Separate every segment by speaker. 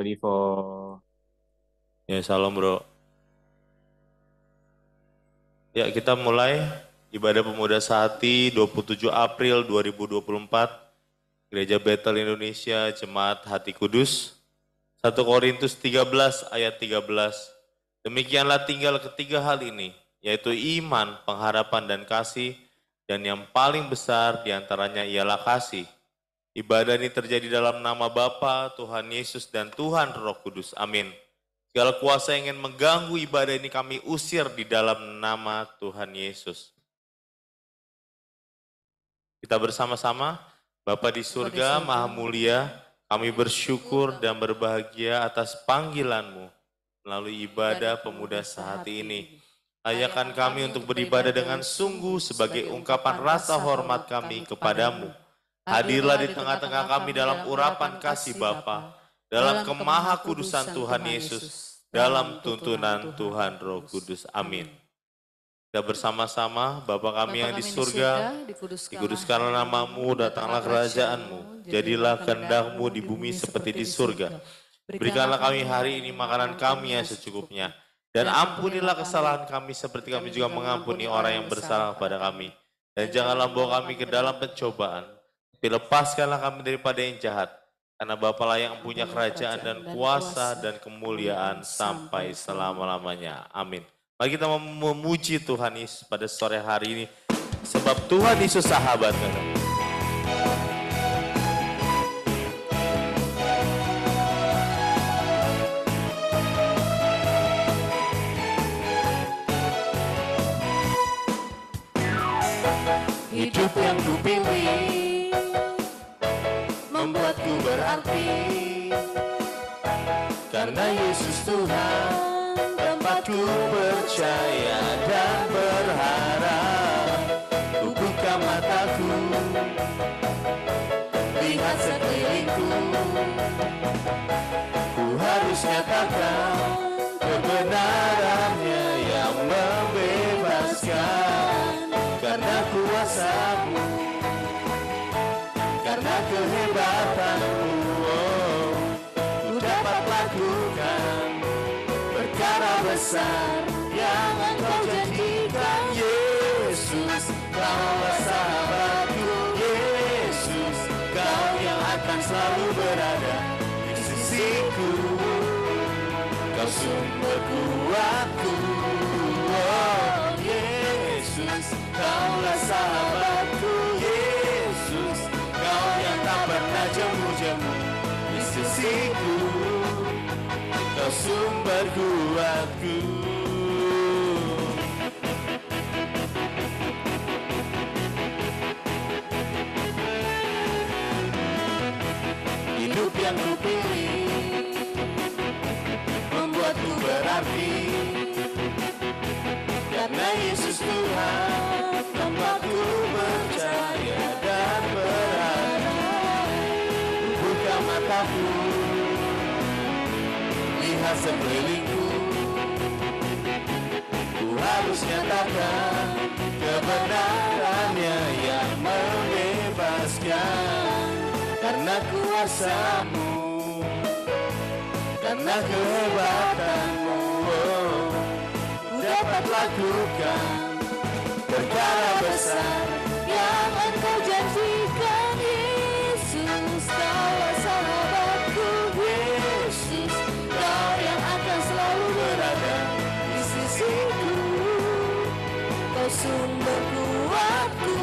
Speaker 1: Bro Divo.
Speaker 2: Ya, salam bro. Ya, kita mulai ibadah pemuda sehati 27 April 2024, Gereja Bethel Indonesia, Jemaat Hati Kudus. 1 Korintus 13 ayat 13. Demikianlah tinggal ketiga hal ini, yaitu iman, pengharapan, dan kasih, dan yang paling besar diantaranya ialah kasih. Ibadah ini terjadi dalam nama Bapa, Tuhan Yesus, dan Tuhan Roh Kudus. Amin. Segala kuasa yang ingin mengganggu ibadah ini kami usir di dalam nama Tuhan Yesus. Kita bersama-sama, Bapa di surga, Maha Mulia, kami bersyukur dan berbahagia atas panggilan-Mu melalui ibadah pemuda sehati ini. Layakan kami untuk beribadah dengan sungguh sebagai ungkapan rasa hormat kami kepadamu. Hadirlah di tengah-tengah kami dalam urapan kasih Bapa, dalam kemahakudusan Tuhan Yesus, dalam tuntunan Tuhan Roh Kudus. Amin. Kita bersama-sama, Bapa kami yang di surga, dikuduskanlah namamu, datanglah kerajaanmu, jadilah kehendak-Mu di bumi seperti di surga. Berikanlah kami hari ini makanan kami yang secukupnya, dan ampunilah kesalahan kami seperti kami juga mengampuni orang yang bersalah kepada kami. Dan janganlah bawa kami ke dalam pencobaan, tapi lepaskanlah kami daripada yang jahat, karena Bapalah yang punya kerajaan dan kuasa dan kemuliaan sampai selama-lamanya. Amin. Mari kita memuji Tuhan Yesus pada sore hari ini, sebab Tuhan Yesus sahabat kami.
Speaker 3: Hidup yang kupilih membuatku berarti, karena Yesus Tuhan tempatku percaya dan berharap. Ku buka mataku, lihat sekelilingku, ku harus nyatakan kebenarannya yang membebaskan. Karena kuasa-Mu, karena kehebatan-Mu, ku dapat lakukan perkara besar yang Engkau janjikan. Yesus, Kaulah sahabatku. Yesus, Kau yang akan selalu berada di sisiku. Kau sumber kuatku. Oh, Yesus, Kaulah sahabatku. Yesus, Kau yang tak pernah jemu-jemu di sisiku. Kau sumber kuatku. Hidup yang kupilih membuatku berarti, karena Yesus Tuhan tempatku percaya dan berharap. Buka mataku, lihat sekelilingku, ku harus nyatakan kebenarannya yang membebaskan. Karena kuasa-Mu, karena kehebatan-Mu, ku dapat lakukan perkara besar yang Engkau janjikan. Yesus, Kaulah sahabatku. Yesus, Kau yang akan selalu berada di sisiku. Kau sumber kuatku.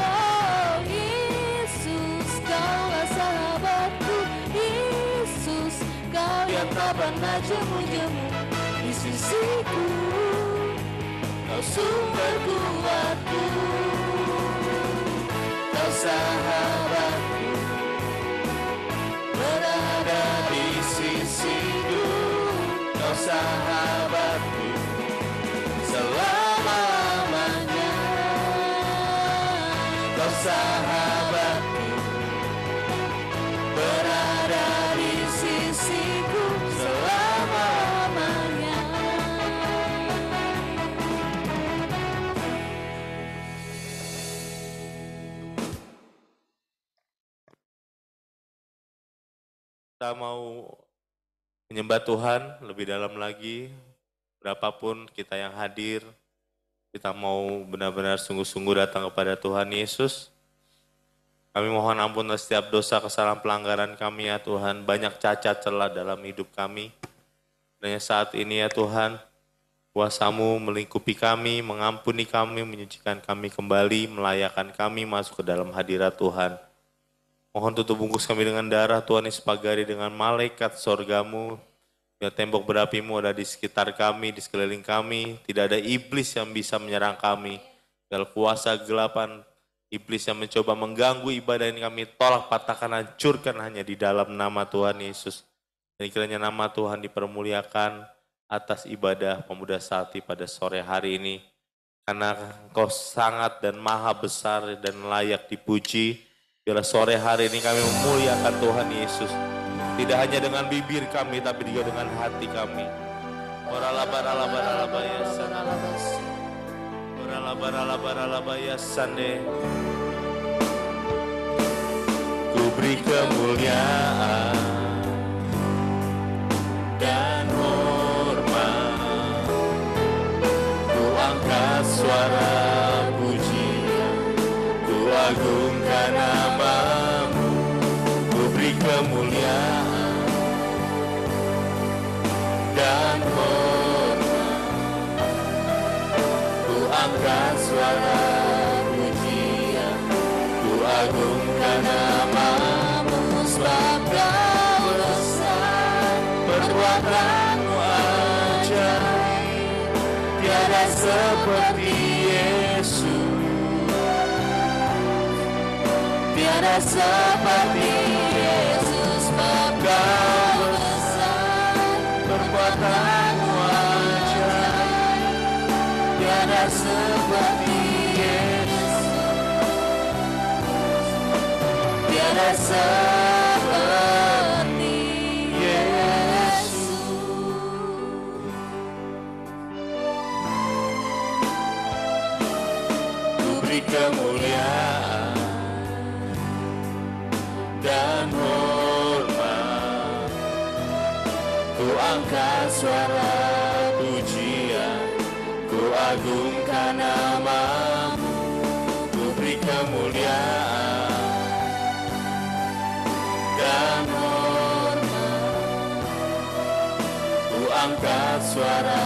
Speaker 3: Oh, Yesus, Kaulah sahabatku. Yesus, Kau yang tak pernah jemu-jemu di sisiku. Kau sumber kuatku. Kau sahabatku, berada di sisiku. Kau sahabatku selama-lamanya. Kau sahabatku, berada di sisiku selama-lamanya.
Speaker 2: Kita mau menyembah Tuhan lebih dalam lagi. Berapapun kita yang hadir, kita mau benar-benar sungguh-sungguh datang kepada Tuhan Yesus. Kami mohon ampun atas setiap dosa, kesalahan, pelanggaran kami ya Tuhan. Banyak cacat celah dalam hidup kami. Dan saat ini ya Tuhan, kuasa-Mu melingkupi kami, mengampuni kami, menyucikan kami kembali, melayakkan kami masuk ke dalam hadirat Tuhan. Mohon tutup bungkus kami dengan darah Tuhan Yesus, pagari dengan malaikat sorgamu. Ya tembok berapimu ada di sekitar kami, di sekeliling kami. Tidak ada iblis yang bisa menyerang kami. Segala kuasa gelapan iblis yang mencoba mengganggu ibadah ini kami tolak, patahkan, hancurkan hanya di dalam nama Tuhan Yesus. Dan kiranya nama Tuhan dipermuliakan atas ibadah pemuda sakti pada sore hari ini. Karena Engkau sangat dan maha besar dan layak dipuji. Bila sore hari ini kami memuliakan Tuhan Yesus. Tidak hanya dengan bibir kami, tapi juga dengan hati kami. Ku beri kemuliaan dan hormat. Ku angkat suara pujian, ku agungkan nama-Mu. Ku beri kemuliaan dan hormat, ku angkat suara pujian, ku agungkan nama-Mu. Sebab Kau besar, perbuatan-Mu ajaib, tiada seperti Yesus, tiada seperti Yesus. Sebab Kau perbuatan-Mu ajaib, tiada seperti Yesus, tiada seperti Yesus. Ku beri kemuliaan dan hormat, ku angkat suara pujian, ku agungkan nama-Mu. Ku beri kemuliaan dan hormat, ku angkat suara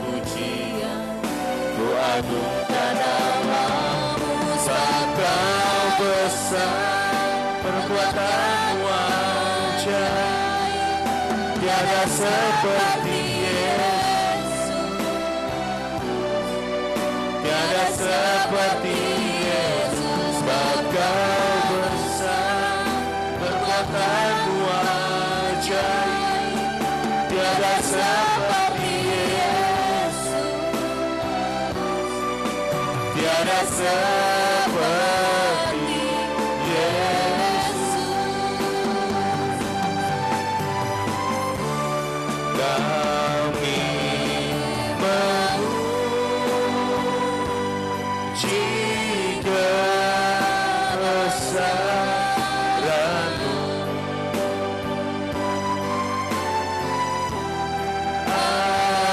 Speaker 2: pujian, ku agungkan nama-Mu. Sebab Kau besar, perbuatan-Mu ajaib, tiada seperti Yesus, tiada seperti Yesus. Sebab Kau besar, perbuatan-Mu ajaib, tiada seperti Yesus, tiada seperti Yesus. Kami memuji kebesaran-Mu,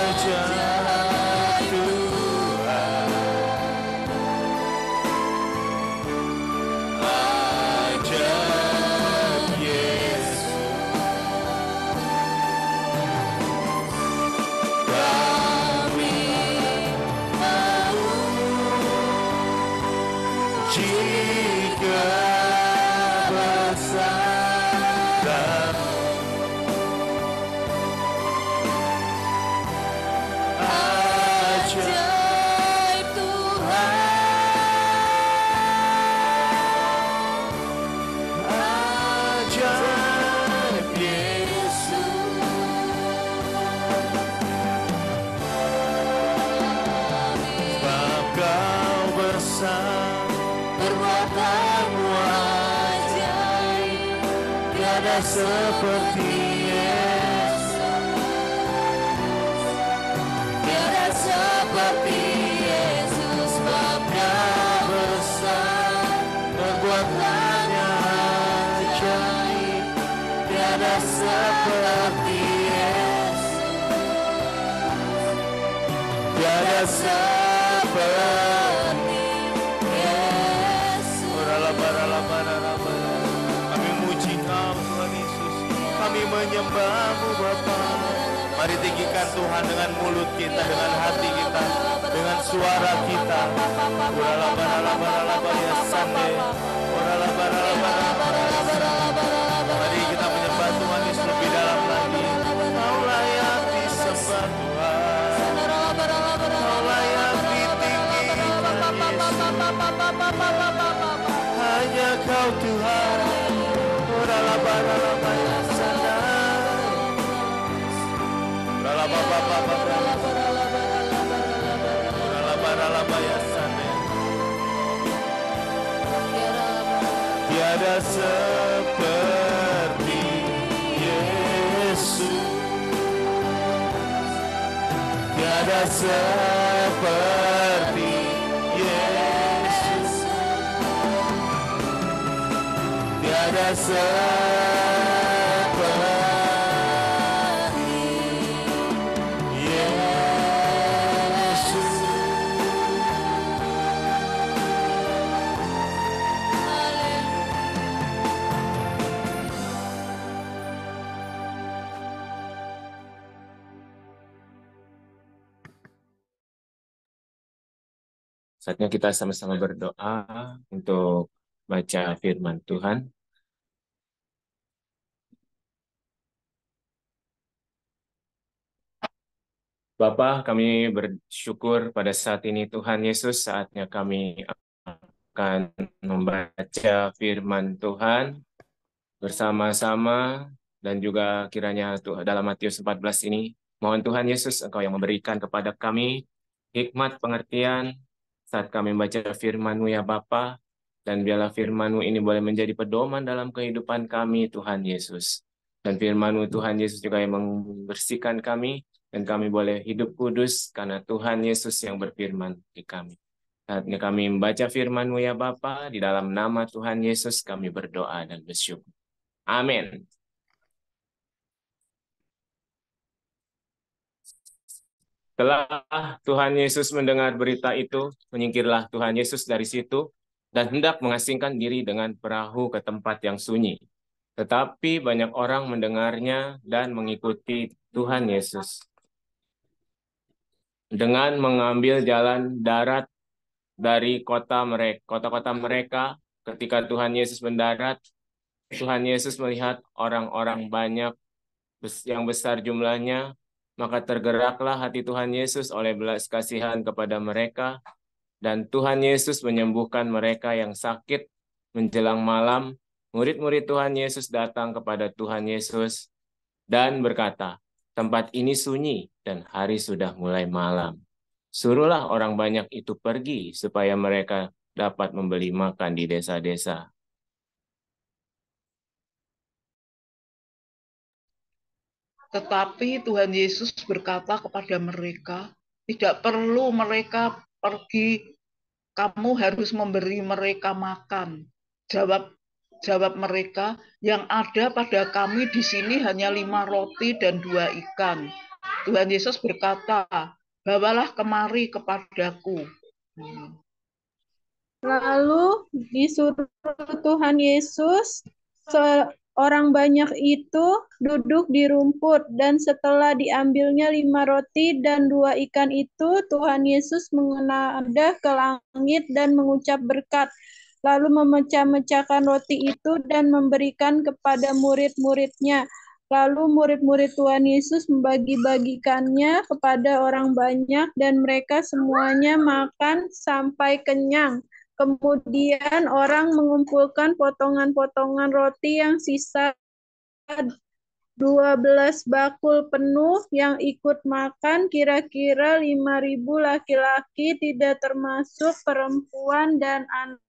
Speaker 2: ajaib Tuhan, ajaib Yesus. Kami memuji kebesaran-Mu, ajaib Tuhan, ajaib Yesus. Sebab Kau besar, perbuatan-Mu ajaib, tiada seperti Yesus, tiada seperti Yesus. Sebab Kau besar, perbuatan-Nya ajaib, tiada seperti Yesus. tiada seperti
Speaker 3: Yesus.
Speaker 2: Kami muji Kau Tuhan Yesus, kami menyembah-Mu Bapa. Mari tinggikan Tuhan dengan mulut kita, dengan hati kita, dengan suara kita. Mari kita menyembah Tuhan Yesus lebih dalam lagi. Kau layak disembah Tuhan, Kau layak ditinggikan Yesus. Hanya Kau Tuhan. Tiada seperti Yesus, tiada seperti Yesus, tiada seperti Yesus.
Speaker 1: Saatnya kita sama-sama berdoa untuk baca firman Tuhan. Bapa, kami bersyukur pada saat ini Tuhan Yesus, saatnya kami akan membaca firman Tuhan bersama-sama, dan juga kiranya dalam Matius 14 ini, mohon Tuhan Yesus Engkau yang memberikan kepada kami hikmat pengertian saat kami membaca firman-Mu ya Bapa, dan biarlah firman-Mu ini boleh menjadi pedoman dalam kehidupan kami Tuhan Yesus. Dan firman-Mu Tuhan Yesus juga yang membersihkan kami, dan kami boleh hidup kudus karena Tuhan Yesus yang berfirman di kami. Saatnya kami membaca firman-Mu ya Bapa, di dalam nama Tuhan Yesus kami berdoa dan bersyukur. Amin. Setelah Tuhan Yesus mendengar berita itu, menyingkirlah Tuhan Yesus dari situ dan hendak mengasingkan diri dengan perahu ke tempat yang sunyi. Tetapi banyak orang mendengarnya dan mengikuti Tuhan Yesus. Dengan mengambil jalan darat dari kota-kota mereka, ketika Tuhan Yesus mendarat, Tuhan Yesus melihat orang-orang banyak yang besar jumlahnya, maka tergeraklah hati Tuhan Yesus oleh belas kasihan kepada mereka, dan Tuhan Yesus menyembuhkan mereka yang sakit. Menjelang malam, murid-murid Tuhan Yesus datang kepada Tuhan Yesus dan berkata, "Tempat ini sunyi dan hari sudah mulai malam. Suruhlah orang banyak itu pergi supaya mereka dapat membeli makan di desa-desa."
Speaker 4: Tetapi Tuhan Yesus berkata kepada mereka, tidak perlu mereka pergi, kamu harus memberi mereka makan. Jawab mereka, yang ada pada kami di sini hanya 5 roti dan 2 ikan. Tuhan Yesus berkata, bawalah kemari kepadaku.
Speaker 5: Lalu disuruh Tuhan Yesus, orang banyak itu duduk di rumput, dan setelah diambilnya 5 roti dan 2 ikan itu, Tuhan Yesus menengadah ke langit dan mengucap berkat, lalu memecah-mecahkan roti itu dan memberikan kepada murid-muridnya. Lalu murid-murid Tuhan Yesus membagi-bagikannya kepada orang banyak, dan mereka semuanya makan sampai kenyang. Kemudian orang mengumpulkan potongan-potongan roti yang sisa 12 bakul penuh, yang ikut makan kira-kira 5.000 laki-laki, tidak termasuk perempuan dan anak.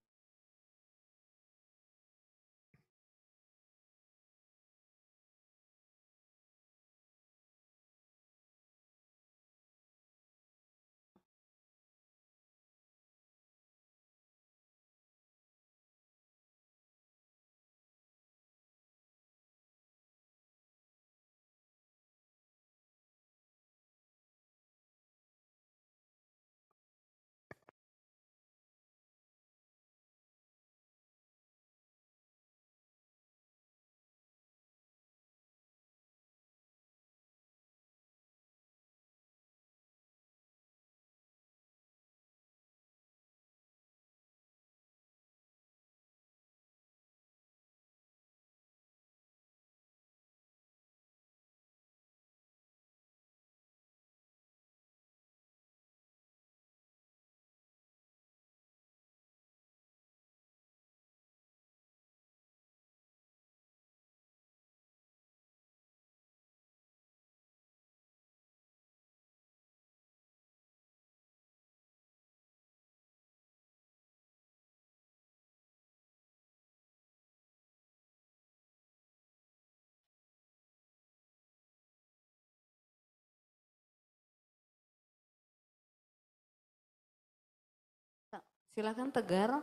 Speaker 6: Silakan Tegar.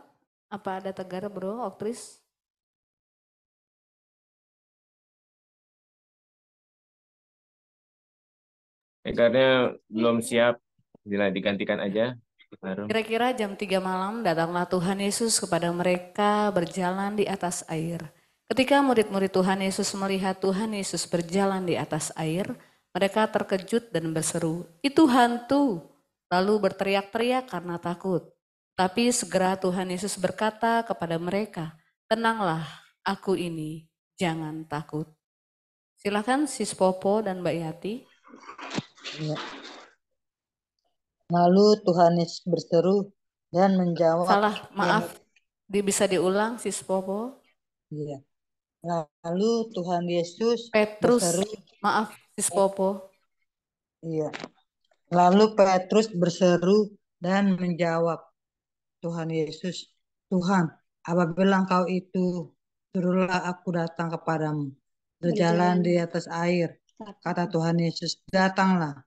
Speaker 6: Apa ada Tegar, Bro, Oktris?
Speaker 1: Tegarnya belum siap, digantikan aja. Baru.
Speaker 6: Kira-kira jam 3 malam datanglah Tuhan Yesus kepada mereka berjalan di atas air. Ketika murid-murid Tuhan Yesus melihat Tuhan Yesus berjalan di atas air, mereka terkejut dan berseru, "Itu hantu!" Lalu berteriak-teriak karena takut. Tapi segera Tuhan Yesus berkata kepada mereka, "Tenanglah, aku ini, jangan takut." Silakan Sis Popo dan Mbak Yati.
Speaker 7: Ya. Lalu Tuhan Yesus berseru dan menjawab.
Speaker 6: Salah, maaf. Bisa diulang, Sis Popo?
Speaker 7: Iya. Lalu Tuhan Yesus
Speaker 6: Petrus,
Speaker 7: berseru.
Speaker 6: maaf, Sis Popo.
Speaker 7: Iya. Lalu Petrus berseru dan menjawab Tuhan Yesus, "Tuhan, apabila Engkau itu, suruhlah aku datang kepadamu, berjalan di atas air." Kata Tuhan Yesus, "Datanglah."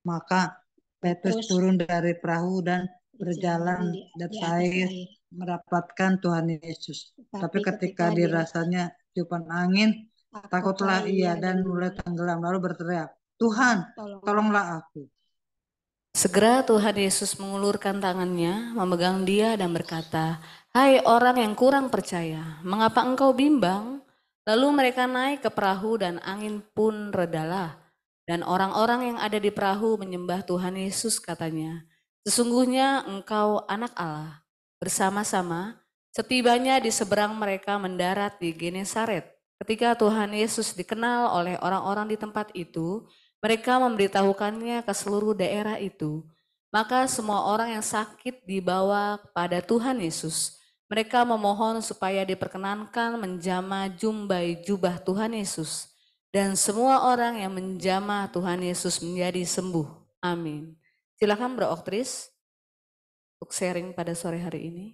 Speaker 7: Maka Petrus turun dari perahu dan berjalan di atas air mendapatkan Tuhan Yesus. Tapi ketika dirasanya tiupan angin, takutlah ia dan mulai tenggelam, lalu berteriak, "Tuhan, tolonglah aku."
Speaker 6: Segera Tuhan Yesus mengulurkan tangannya, memegang dia dan berkata, "Hai orang yang kurang percaya, mengapa engkau bimbang?" Lalu mereka naik ke perahu dan angin pun redalah. Dan orang-orang yang ada di perahu menyembah Tuhan Yesus, katanya, "Sesungguhnya engkau anak Allah." Bersama-sama, setibanya di seberang mereka mendarat di Genesaret. Ketika Tuhan Yesus dikenal oleh orang-orang di tempat itu, mereka memberitahukannya ke seluruh daerah itu. Maka semua orang yang sakit dibawa kepada Tuhan Yesus. Mereka memohon supaya diperkenankan menjamah jumbai jubah Tuhan Yesus. Dan semua orang yang menjamah Tuhan Yesus menjadi sembuh. Amin. Silakan Bro Oktris untuk sharing pada sore hari ini.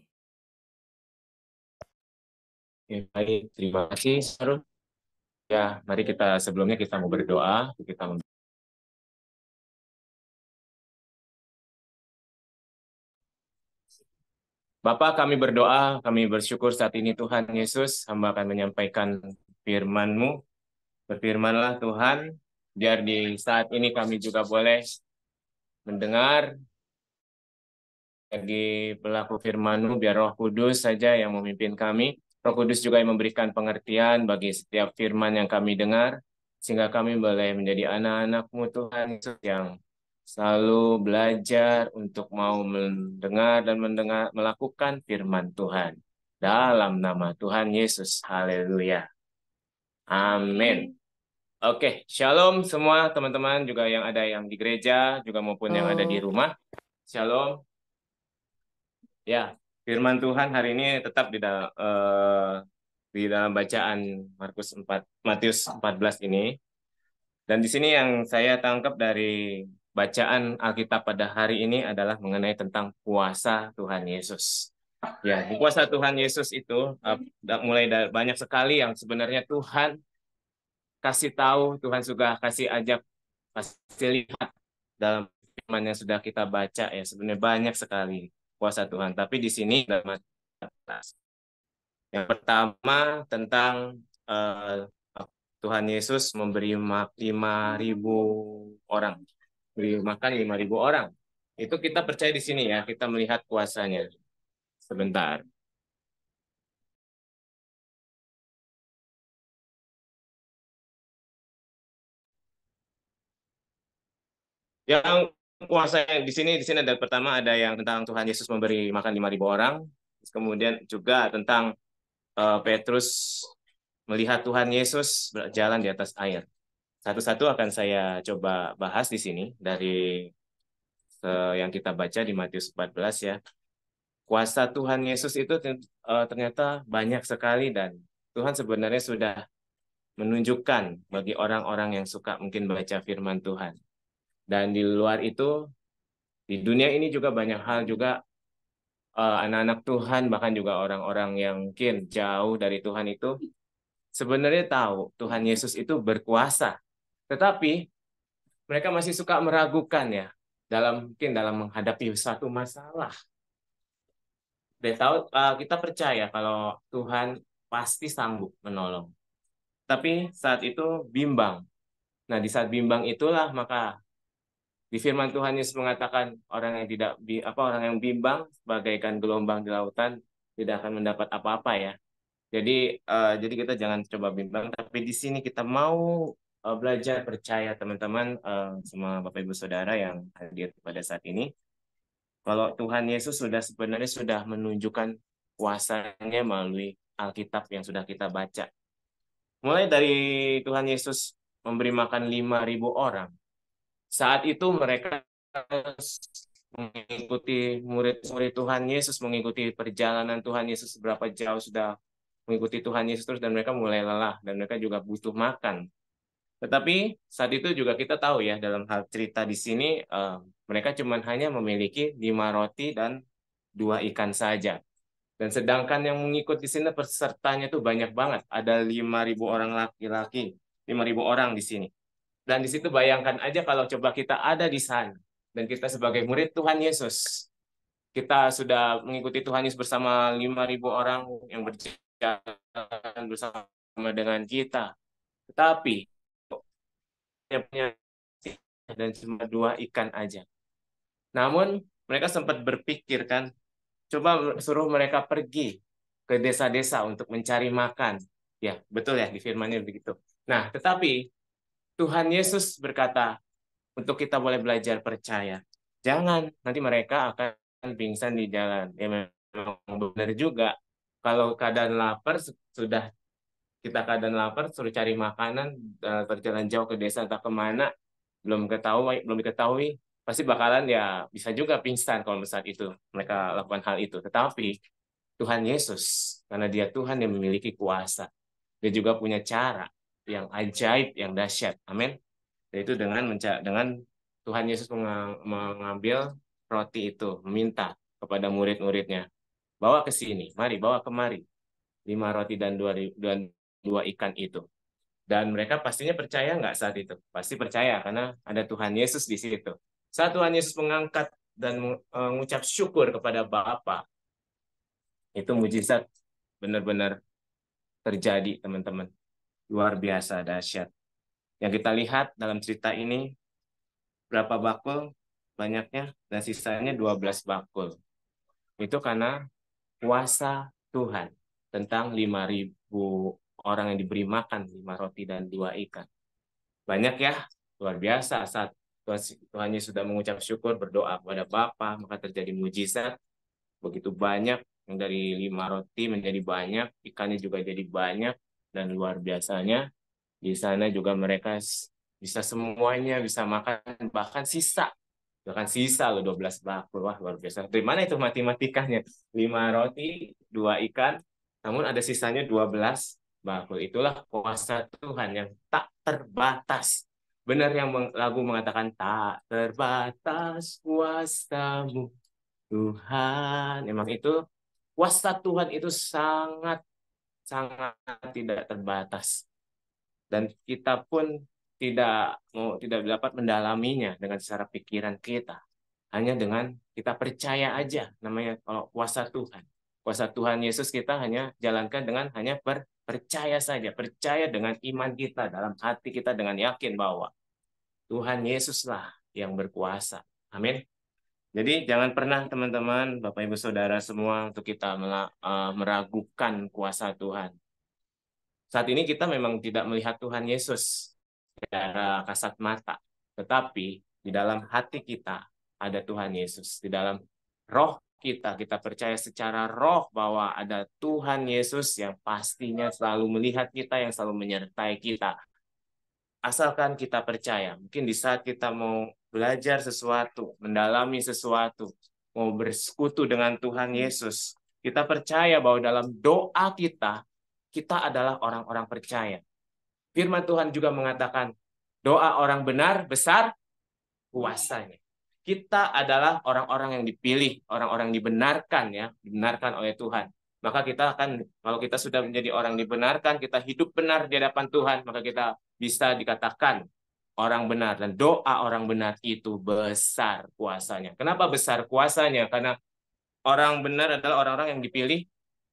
Speaker 1: Ya, baik, terima kasih Sarul. Ya, mari sebelumnya kita mau berdoa. Bapa, kami berdoa, kami bersyukur saat ini Tuhan Yesus, hamba akan menyampaikan firman-Mu. Berfirmanlah Tuhan, biar di saat ini kami juga boleh mendengar bagi pelaku firman-Mu, biar Roh Kudus saja yang memimpin kami. Roh Kudus juga yang memberikan pengertian bagi setiap firman yang kami dengar, sehingga kami boleh menjadi anak-anak-Mu Tuhan Yesus yang selalu belajar untuk mau mendengar dan melakukan firman Tuhan. Dalam nama Tuhan Yesus. Haleluya. Amin. Oke, shalom semua teman-teman juga yang ada yang di gereja juga maupun yang ada di rumah. Shalom. Ya, firman Tuhan hari ini tetap di dalam bacaan Matius 14 ini. Dan di sini yang saya tangkap dari bacaan Alkitab pada hari ini adalah mengenai tentang kuasa Tuhan Yesus. Ya, di kuasa Tuhan Yesus itu mulai dari banyak sekali yang sebenarnya Tuhan kasih tahu, Tuhan juga kasih lihat dalam firman yang sudah kita baca ya. Sebenarnya banyak sekali kuasa Tuhan. Tapi di sini yang pertama tentang Tuhan Yesus memberi 5.000 orang. Beri makan 5.000 orang. Itu kita percaya di sini ya, kita melihat kuasanya. Sebentar. Yang kuasa di sini ada pertama ada yang tentang Tuhan Yesus memberi makan 5.000 orang. Kemudian juga tentang Petrus melihat Tuhan Yesus berjalan di atas air. Satu-satu akan saya coba bahas di sini dari yang kita baca di Matius 14 ya. Kuasa Tuhan Yesus itu ternyata banyak sekali dan Tuhan sebenarnya sudah menunjukkan bagi orang-orang yang suka mungkin baca firman Tuhan. Dan di luar itu, di dunia ini juga banyak hal juga anak-anak Tuhan, bahkan juga orang-orang yang mungkin jauh dari Tuhan itu sebenarnya tahu Tuhan Yesus itu berkuasa. Tetapi mereka masih suka meragukan ya, mungkin dalam menghadapi suatu masalah. kita percaya kalau Tuhan pasti sanggup menolong. Tapi saat itu bimbang. Nah, di saat bimbang itulah maka di firman Tuhan Yesus mengatakan orang yang bimbang bagaikan gelombang di lautan tidak akan mendapat apa-apa ya. Jadi kita jangan coba bimbang, tapi di sini kita mau belajar percaya teman-teman, semua Bapak Ibu Saudara yang hadir pada saat ini. Kalau Tuhan Yesus sebenarnya sudah menunjukkan kuasanya melalui Alkitab yang sudah kita baca. Mulai dari Tuhan Yesus memberi makan 5.000 orang. Saat itu mereka mengikuti murid-murid Tuhan Yesus, mengikuti perjalanan Tuhan Yesus seberapa jauh sudah mengikuti Tuhan Yesus terus, dan mereka mulai lelah dan mereka juga butuh makan. Tetapi saat itu juga kita tahu ya, dalam hal cerita di sini mereka hanya memiliki 5 roti dan 2 ikan saja. Dan sedangkan yang mengikut di sini pesertanya tuh banyak banget. Ada 5.000 orang laki-laki, 5.000 orang di sini. Dan di situ bayangkan aja kalau coba kita ada di sana dan kita sebagai murid Tuhan Yesus, kita sudah mengikuti Tuhan Yesus bersama 5.000 orang yang berjalan bersama dengan kita. Tetapi punya dan cuma 2 ikan aja. Namun mereka sempat berpikir kan, coba suruh mereka pergi ke desa-desa untuk mencari makan. Ya, betul ya, di firman-Nya begitu. Nah, tetapi Tuhan Yesus berkata, untuk kita boleh belajar percaya. Jangan, nanti mereka akan pingsan di jalan. Ya, memang benar juga. Kalau keadaan lapar, keadaan lapar, suruh cari makanan, berjalan jauh ke desa atau kemana, belum diketahui, pasti bakalan ya bisa juga pingsan kalau saat itu mereka lakukan hal itu. Tetapi Tuhan Yesus, karena Dia Tuhan yang memiliki kuasa, Dia juga punya cara yang ajaib, yang dahsyat. Amin. Yaitu dengan Tuhan Yesus mengambil roti itu, meminta kepada murid-muridnya, bawa ke sini, bawa kemari 5 roti dan 2 ikan itu. Dan mereka pastinya percaya nggak saat itu? Pasti percaya karena ada Tuhan Yesus di situ. Saat Tuhan Yesus mengangkat dan mengucap syukur kepada Bapa, itu mujizat benar-benar terjadi, teman-teman. Luar biasa dahsyat. Yang kita lihat dalam cerita ini, berapa bakul banyaknya, dan sisanya 12 bakul. Itu karena kuasa Tuhan tentang 5.000 orang yang diberi makan 5 roti dan 2 ikan. Banyak ya, luar biasa. Saat Tuhan Yesus sudah mengucap syukur, berdoa kepada Bapa, maka terjadi mujizat. Begitu banyak, yang dari 5 roti menjadi banyak, ikannya juga jadi banyak, dan luar biasanya di sana juga mereka bisa semuanya bisa makan, bahkan sisa loh 12 bakul. Wah, luar biasa. Dari mana itu matematikanya? 5 roti, 2 ikan, namun ada sisanya 12 bakul. Itulah kuasa Tuhan yang tak terbatas. Benar yang lagu mengatakan, tak terbatas kuasa-Mu Tuhan. Emang itu kuasa Tuhan itu sangat tidak terbatas. Dan kita pun tidak dapat mendalaminya dengan secara pikiran kita. Hanya dengan kita percaya aja, namanya kalau kuasa Tuhan. Kuasa Tuhan Yesus kita hanya jalankan dengan hanya percaya saja. Percaya dengan iman kita, dalam hati kita dengan yakin bahwa Tuhan Yesuslah yang berkuasa. Amin. Jadi jangan pernah teman-teman, Bapak Ibu Saudara semua, untuk kita meragukan kuasa Tuhan. Saat ini kita memang tidak melihat Tuhan Yesus secara kasat mata, tetapi di dalam hati kita ada Tuhan Yesus. Di dalam roh kita percaya secara roh bahwa ada Tuhan Yesus yang pastinya selalu melihat kita, yang selalu menyertai kita. Asalkan kita percaya, mungkin di saat kita mau belajar sesuatu, mendalami sesuatu, mau bersekutu dengan Tuhan Yesus, kita percaya bahwa dalam doa kita adalah orang-orang percaya. Firman Tuhan juga mengatakan, doa orang benar besar kuasanya. Kita adalah orang-orang yang dipilih, orang-orang dibenarkan oleh Tuhan. Maka kita akan, kalau kita sudah menjadi orang dibenarkan, kita hidup benar di hadapan Tuhan, maka kita bisa dikatakan orang benar. Dan doa orang benar itu besar kuasanya. Kenapa besar kuasanya? Karena orang benar adalah orang-orang yang dipilih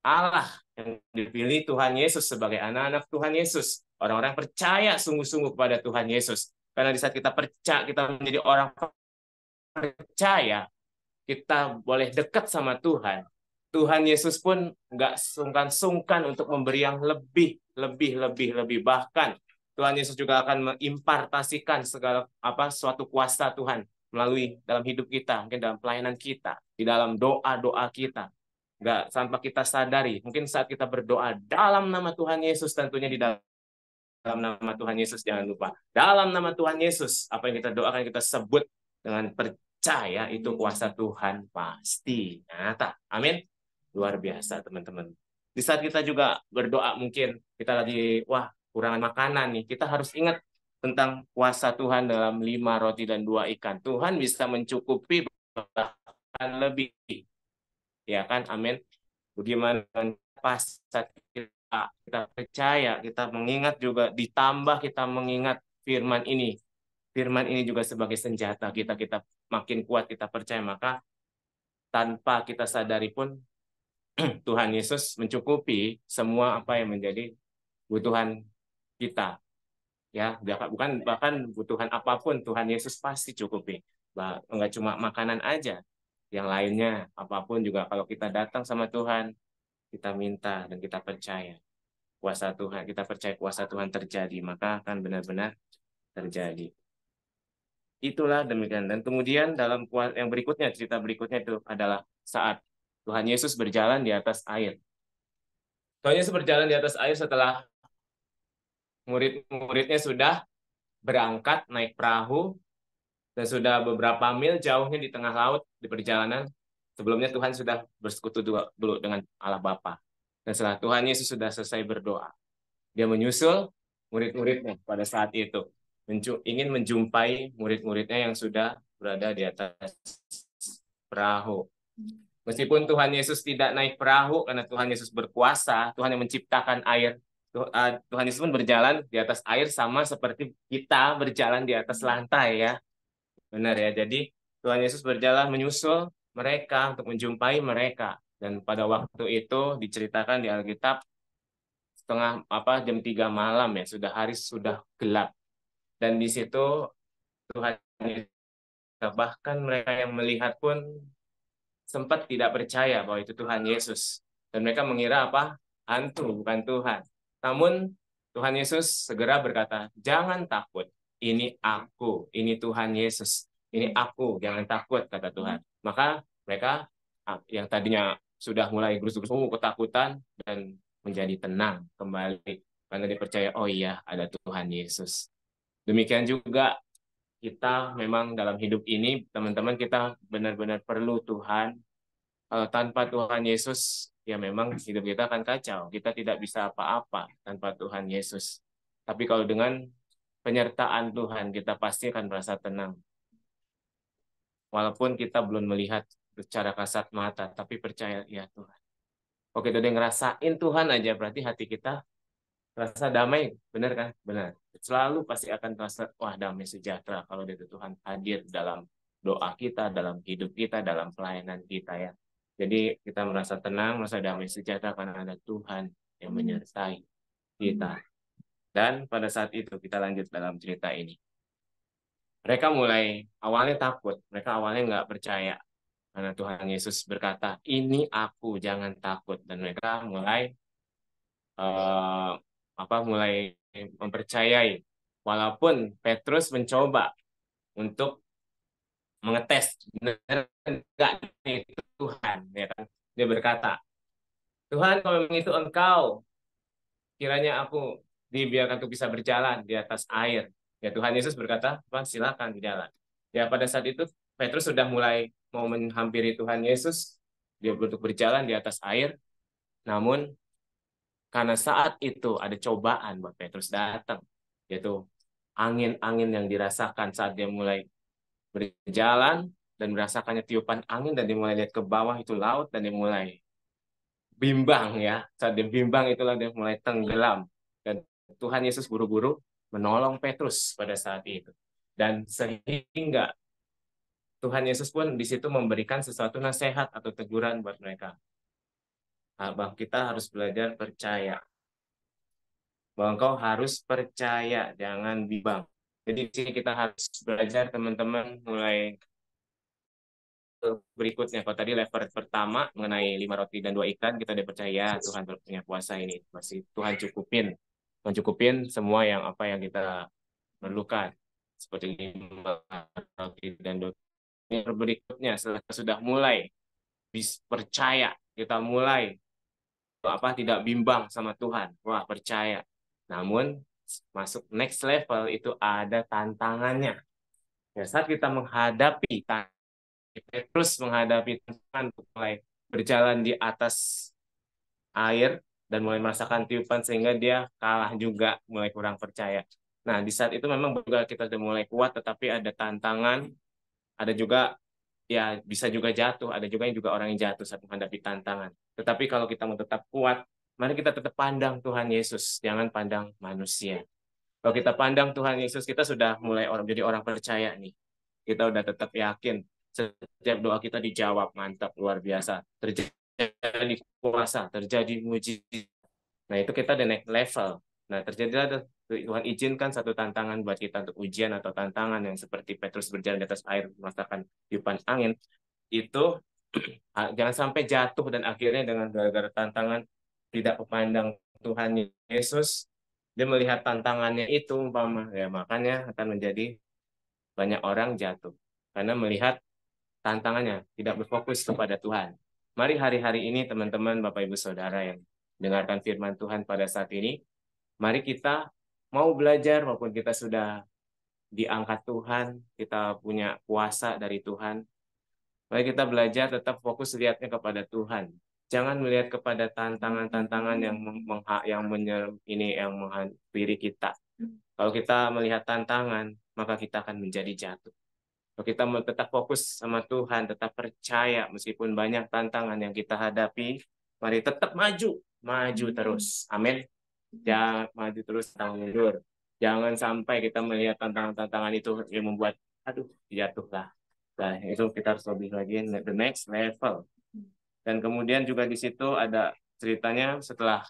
Speaker 1: Allah, yang dipilih Tuhan Yesus sebagai anak-anak Tuhan Yesus. Orang-orang percaya sungguh-sungguh kepada Tuhan Yesus. Karena di saat kita percaya, kita menjadi orang percaya, kita boleh dekat sama Tuhan. Tuhan Yesus pun nggak sungkan-sungkan untuk memberi yang lebih. Bahkan Tuhan Yesus juga akan mengimpartasikan segala suatu kuasa Tuhan melalui dalam hidup kita, mungkin dalam pelayanan kita, di dalam doa-doa kita. Nggak tanpa kita sadari, mungkin saat kita berdoa dalam nama Tuhan Yesus, tentunya di dalam nama Tuhan Yesus, jangan lupa. Dalam nama Tuhan Yesus, apa yang kita doakan, kita sebut dengan percaya, itu kuasa Tuhan pasti nyata. Amin. Luar biasa, teman-teman. Di saat kita juga berdoa, mungkin kita lagi, kurangan makanan nih. Kita harus ingat tentang kuasa Tuhan dalam 5 roti dan 2 ikan. Tuhan bisa mencukupi bahkan lebih. Ya kan, amin. Bagaimana pas saat kita percaya, kita mengingat juga, ditambah kita mengingat firman ini. Firman ini juga sebagai senjata kita makin kuat, kita percaya, maka tanpa kita sadari pun Tuhan Yesus mencukupi semua apa yang menjadi kebutuhan kita. Ya, bukan bahkan kebutuhan apapun Tuhan Yesus pasti cukupi. Enggak cuma makanan aja, yang lainnya apapun juga, kalau kita datang sama Tuhan, kita minta dan kita percaya kuasa Tuhan, kita percaya kuasa Tuhan terjadi, maka akan benar-benar terjadi. Itulah demikian. Dan kemudian dalam yang berikutnya, cerita berikutnya itu adalah saat Tuhan Yesus berjalan di atas air. Tuhan Yesus berjalan di atas air setelah murid-muridnya sudah berangkat naik perahu dan sudah beberapa mil jauhnya di tengah laut di perjalanan. Sebelumnya Tuhan sudah bersekutu dulu dengan Allah Bapa. Dan setelah Tuhan Yesus sudah selesai berdoa, dia menyusul murid-muridnya pada saat itu, ingin menjumpai murid-muridnya yang sudah berada di atas perahu. Meskipun Tuhan Yesus tidak naik perahu karena Tuhan Yesus berkuasa, Tuhan yang menciptakan air. Tuhan Yesus pun berjalan di atas air sama seperti kita berjalan di atas lantai, ya. Benar ya. Jadi Tuhan Yesus berjalan menyusul mereka untuk menjumpai mereka. Dan pada waktu itu diceritakan di Alkitab jam 3 malam, ya, hari sudah gelap. Dan di situ Tuhan Yesus, bahkan mereka yang melihat pun sempat tidak percaya bahwa itu Tuhan Yesus. Dan mereka mengira hantu, bukan Tuhan. Namun Tuhan Yesus segera berkata, jangan takut, ini aku, ini Tuhan Yesus. Ini aku, jangan takut, kata Tuhan. Maka mereka yang tadinya sudah mulai gerus-gerus ketakutan dan menjadi tenang kembali. Karena dipercaya, oh iya, ada Tuhan Yesus. Demikian juga kita memang dalam hidup ini, teman-teman, kita benar-benar perlu Tuhan. Kalau tanpa Tuhan Yesus, ya memang hidup kita akan kacau. Kita tidak bisa apa-apa tanpa Tuhan Yesus. Tapi kalau dengan penyertaan Tuhan, kita pasti akan merasa tenang. Walaupun kita belum melihat secara kasat mata, tapi percaya, ya Tuhan. Kalau kita udah ngerasain Tuhan aja, berarti hati kita rasa damai, benar kan? Benar. Selalu pasti akan terasa, damai sejahtera kalau Tuhan hadir dalam doa kita, dalam hidup kita, dalam pelayanan kita, ya. Jadi kita merasa tenang, merasa damai sejahtera karena ada Tuhan yang menyertai kita. Dan pada saat itu kita lanjut dalam cerita ini. Mereka awalnya takut, mereka awalnya nggak percaya. Karena Tuhan Yesus berkata, ini aku, jangan takut. Dan mereka mulai mempercayai. Walaupun Petrus mencoba untuk mengetes benar enggak itu Tuhan, ya kan? Dia berkata, Tuhan, kalau memang itu Engkau, kiranya aku dibiarkan untuk bisa berjalan di atas air. Ya, Tuhan Yesus berkata, silakan berjalan. Ya, pada saat itu Petrus sudah mulai mau menghampiri Tuhan Yesus, dia untuk berjalan di atas air. Namun karena saat itu ada cobaan buat Petrus datang, yaitu angin-angin yang dirasakan saat dia mulai berjalan dan merasakannya tiupan angin, dan dia mulai lihat ke bawah itu laut, dan dia mulai bimbang, ya. Saat dia bimbang itulah dia mulai tenggelam, dan Tuhan Yesus buru-buru menolong Petrus pada saat itu. Dan sehingga Tuhan Yesus pun di situ memberikan sesuatu nasihat atau teguran buat mereka. Bahwa kita harus belajar percaya. Bahwa engkau harus percaya, jangan bimbang. Jadi di sini kita harus belajar teman-teman mulai berikutnya. Kalau tadi level pertama mengenai 5 roti dan 2 ikan, kita udah percaya Tuhan punya kuasa ini. Masih Tuhan mencukupin semua yang apa yang kita perlukan. Seperti 5 roti dan 2 ikan. Berikutnya setelah kita sudah mulai percaya, kita mulai tidak bimbang sama Tuhan. Wah, percaya. Namun masuk next level itu ada tantangannya. Ya, saat kita menghadapi Petrus menghadapi tantangan mulai berjalan di atas air dan mulai merasakan tiupan sehingga dia kalah juga, mulai kurang percaya. Nah, di saat itu memang juga kita sudah mulai kuat, tetapi ada tantangan, ada juga ya bisa juga jatuh, ada juga yang juga orang yang jatuh saat menghadapi tantangan. Tetapi kalau kita mau tetap kuat, mari kita tetap pandang Tuhan Yesus, jangan pandang manusia. Kalau kita pandang Tuhan Yesus, kita sudah mulai jadi orang percaya nih. Kita udah tetap yakin setiap doa kita dijawab, mantap, luar biasa. Terjadi kuasa, terjadi mujizat. Nah, itu kita the next level. Nah, terjadilah Tuhan izinkan satu tantangan buat kita untuk ujian atau tantangan yang seperti Petrus berjalan di atas air merasakan tiupan angin. Itu jangan sampai jatuh dan akhirnya dengan gara-gara tantangan tidak memandang Tuhan Yesus, dia melihat tantangannya itu umpama ya, makanya akan menjadi banyak orang jatuh karena melihat tantangannya, tidak berfokus kepada Tuhan. Mari hari-hari ini teman-teman, Bapak Ibu Saudara yang dengarkan firman Tuhan pada saat ini, mari kita mau belajar maupun kita sudah diangkat Tuhan, kita punya kuasa dari Tuhan. Mari kita belajar tetap fokus lihatnya kepada Tuhan. Jangan melihat kepada tantangan-tantangan yang menghampiri kita. Kalau kita melihat tantangan, maka kita akan menjadi jatuh. Kalau kita mau tetap fokus sama Tuhan, tetap percaya meskipun banyak tantangan yang kita hadapi, mari tetap maju terus. Amin. Jangan maju terus, tangan mundur. Jangan sampai kita melihat tantangan-tantangan itu yang membuat jatuhlah. Nah, itu kita harus lebih lagi the next level. Dan kemudian juga di situ ada ceritanya setelah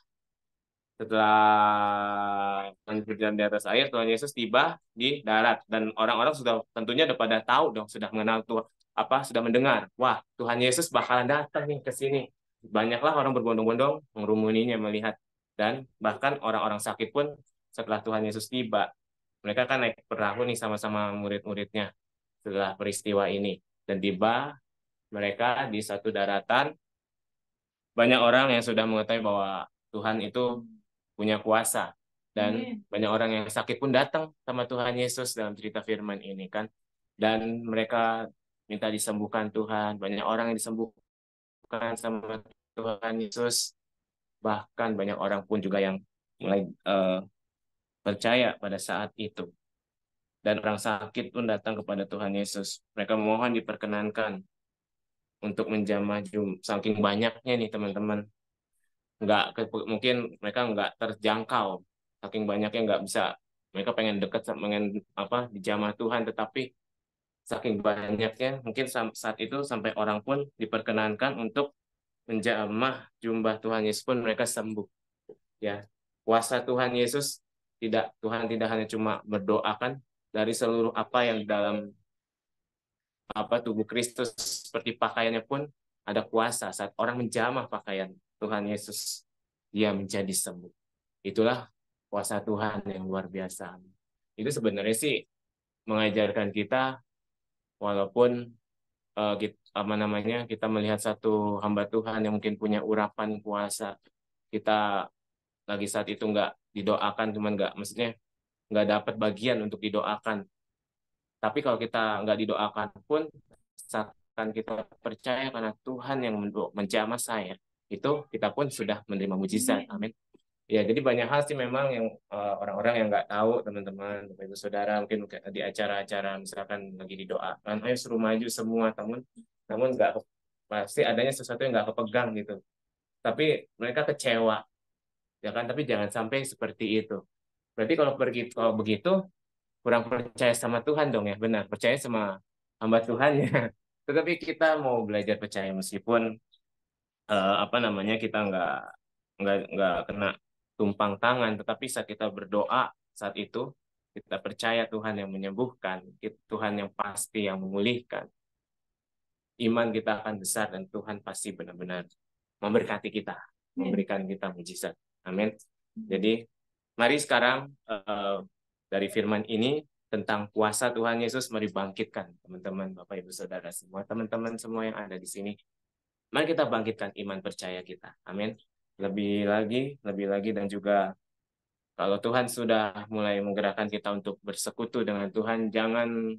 Speaker 1: berjalan di atas air, Tuhan Yesus tiba di darat dan orang-orang sudah tentunya pada tahu dong, sudah mengenal Tuhan, sudah mendengar, wah Tuhan Yesus bakalan datang nih ke sini. Banyaklah orang berbondong-bondong mengerumuninya melihat, dan bahkan orang-orang sakit pun setelah Tuhan Yesus tiba, mereka kan naik perahu nih sama-sama murid-muridnya setelah peristiwa ini, dan tiba mereka di satu daratan. Banyak orang yang sudah mengetahui bahwa Tuhan itu punya kuasa, dan banyak orang yang sakit pun datang sama Tuhan Yesus dalam cerita firman ini kan, dan mereka minta disembuhkan Tuhan. Banyak orang yang disembuhkan sama Tuhan Yesus, bahkan banyak orang pun juga yang mulai percaya pada saat itu, dan orang sakit pun datang kepada Tuhan Yesus. Mereka memohon diperkenankan untuk menjamah saking banyaknya nih teman-teman, mungkin mereka nggak terjangkau, saking banyaknya nggak bisa. Mereka pengen dekat, pengen dijamah Tuhan, tetapi saking banyaknya mungkin saat itu sampai orang pun diperkenankan untuk menjamah jubah Tuhan Yesus pun mereka sembuh. Ya, kuasa Tuhan Yesus Tuhan tidak hanya cuma berdoakan dari seluruh apa yang dalam tubuh Kristus, seperti pakaiannya pun ada kuasa. Saat orang menjamah pakaian Tuhan Yesus, dia menjadi sembuh. Itulah kuasa Tuhan yang luar biasa. Itu sebenarnya sih mengajarkan kita, walaupun kita melihat satu hamba Tuhan yang mungkin punya urapan kuasa, kita lagi saat itu nggak didoakan, maksudnya nggak dapat bagian untuk didoakan. Tapi kalau kita nggak didoakan pun, asalkan kita percaya karena Tuhan yang menjamah saya, itu kita pun sudah menerima mujizat. Amin. Ya, jadi banyak hal sih memang yang orang-orang yang nggak tahu, teman-teman, Bapak Ibu Saudara, mungkin di acara-acara misalkan lagi didoakan, ayo suruh maju semua, namun nggak, pasti adanya sesuatu yang nggak kepegang gitu. Tapi mereka kecewa, ya kan? Tapi jangan sampai seperti itu. Berarti kalau begitu kurang percaya sama Tuhan dong ya, benar. Percaya sama hamba Tuhannya. Tetapi kita mau belajar percaya meskipun kita nggak kena tumpang tangan, tetapi saat kita berdoa saat itu kita percaya Tuhan yang menyembuhkan, Tuhan yang pasti yang memulihkan, iman kita akan besar dan Tuhan pasti benar-benar memberkati kita, memberikan kita mujizat. Amin. Jadi mari sekarang dari firman ini tentang kuasa Tuhan Yesus, mari bangkitkan teman-teman, Bapak Ibu Saudara semua, teman-teman semua yang ada di sini. Mari kita bangkitkan iman percaya kita. Amin. Lebih lagi dan juga kalau Tuhan sudah mulai menggerakkan kita untuk bersekutu dengan Tuhan, jangan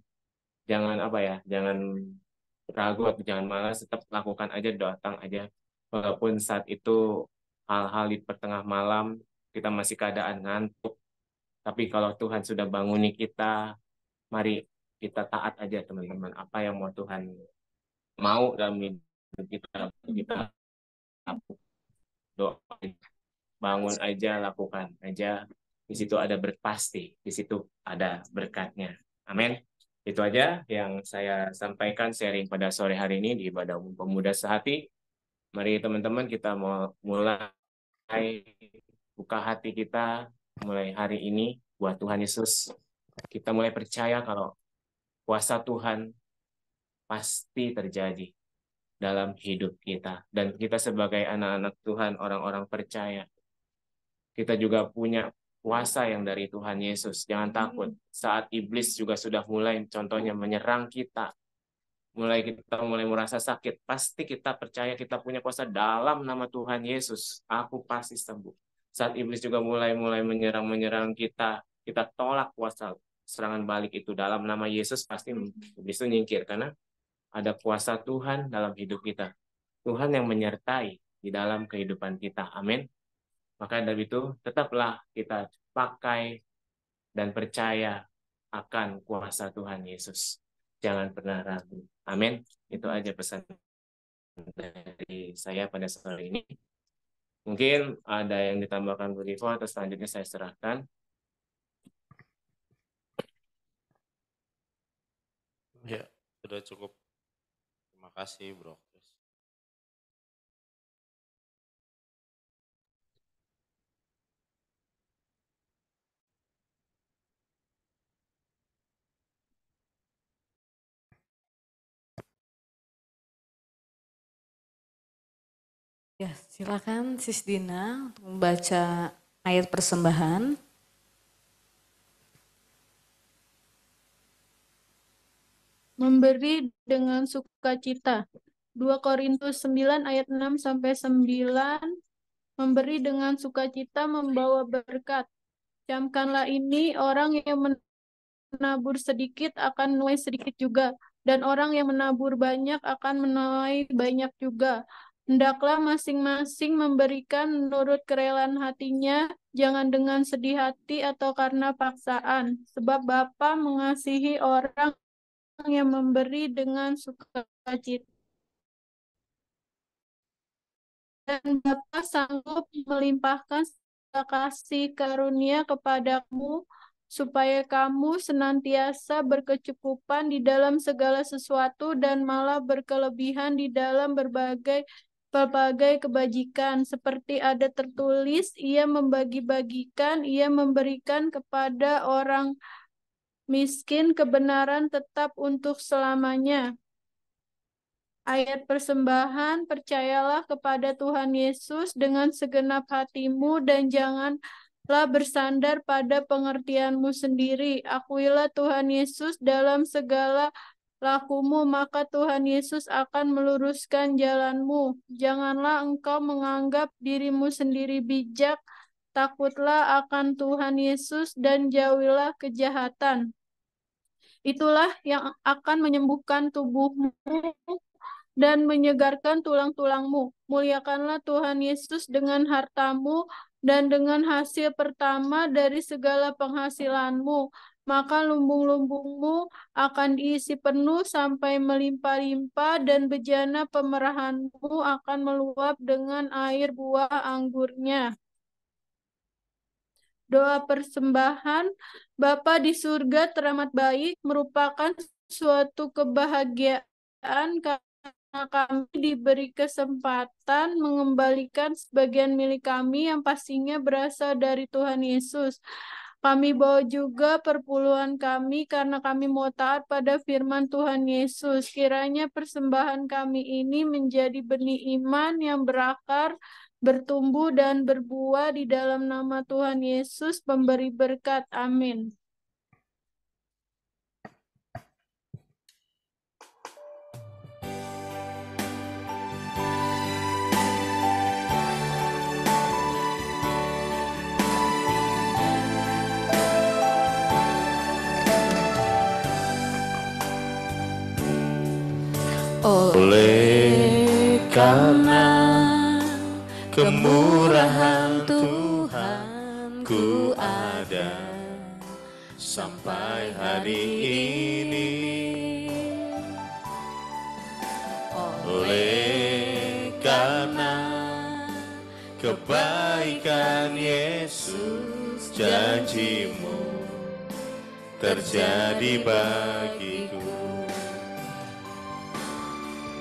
Speaker 1: ragu atau jangan malas, tetap lakukan aja, datang aja. Walaupun saat itu hal-hal di pertengah malam kita masih keadaan ngantuk, tapi kalau Tuhan sudah banguni kita, mari kita taat aja teman-teman. Apa yang mau Tuhan mau dalam hidup kita doa, bangun aja, lakukan aja. Di situ ada pasti, di situ ada berkatnya. Amin. Itu aja yang saya sampaikan sharing pada sore hari ini di Ibadah Umum Pemuda Sehati. Mari teman-teman kita mau mulai buka hati kita mulai hari ini buat Tuhan Yesus. Kita mulai percaya kalau kuasa Tuhan pasti terjadi dalam hidup kita. Dan kita sebagai anak-anak Tuhan, orang-orang percaya, kita juga punya kuasa yang dari Tuhan Yesus. Jangan takut. Saat iblis juga sudah mulai contohnya menyerang kita, kita mulai merasa sakit, pasti kita percaya kita punya kuasa dalam nama Tuhan Yesus. Aku pasti sembuh. Saat iblis juga mulai menyerang kita, kita tolak kuasa serangan balik itu dalam nama Yesus, pasti iblis itu nyingkir karena ada kuasa Tuhan dalam hidup kita. Tuhan yang menyertai di dalam kehidupan kita. Amin. Maka dari itu, tetaplah kita pakai dan percaya akan kuasa Tuhan Yesus. Jangan pernah ragu. Amin. Itu aja pesan dari saya pada sore ini. Mungkin ada yang ditambahkan Bu Rivo atau selanjutnya saya serahkan.
Speaker 2: Ya, sudah cukup. Terima kasih, Bro.
Speaker 6: Ya, silakan Sis Dina untuk membaca ayat persembahan.
Speaker 5: Memberi dengan sukacita. 2 Korintus 9 ayat 6 sampai 9. Memberi dengan sukacita membawa berkat. Camkanlah ini, orang yang menabur sedikit akan menuai sedikit juga, dan orang yang menabur banyak akan menuai banyak juga. Hendaklah masing-masing memberikan menurut kerelaan hatinya, jangan dengan sedih hati atau karena paksaan, sebab Bapa mengasihi orang yang memberi dengan sukacita. Dan Bapa sanggup melimpahkan kasih karunia kepadamu, supaya kamu senantiasa berkecukupan di dalam segala sesuatu dan malah berkelebihan di dalam berbagai kebajikan. Seperti ada tertulis, ia membagi-bagikan, ia memberikan kepada orang miskin kebenaran tetap untuk selamanya. Ayat persembahan, percayalah kepada Tuhan Yesus dengan segenap hatimu dan janganlah bersandar pada pengertianmu sendiri. Akuilah Tuhan Yesus dalam segala lakumu, maka Tuhan Yesus akan meluruskan jalanmu. Janganlah engkau menganggap dirimu sendiri bijak, takutlah akan Tuhan Yesus dan jauhilah kejahatan. Itulah yang akan menyembuhkan tubuhmu dan menyegarkan tulang-tulangmu. Muliakanlah Tuhan Yesus dengan hartamu dan dengan hasil pertama dari segala penghasilanmu. Maka lumbung-lumbungmu akan diisi penuh sampai melimpah-limpah dan bejana pemerahanmu akan meluap dengan air buah anggurnya. Doa persembahan. Bapa di surga teramat baik, merupakan suatu kebahagiaan karena kami diberi kesempatan mengembalikan sebagian milik kami yang pastinya berasal dari Tuhan Yesus. Kami bawa juga perpuluhan kami karena kami mau taat pada firman Tuhan Yesus. Kiranya persembahan kami ini menjadi benih iman yang berakar, bertumbuh dan berbuah di dalam nama Tuhan Yesus, pemberi berkat. Amin.
Speaker 2: Oleh karena kemurahan Tuhan ku ada sampai hari ini. Oleh karena kebaikan Yesus, janjimu terjadi bagiku.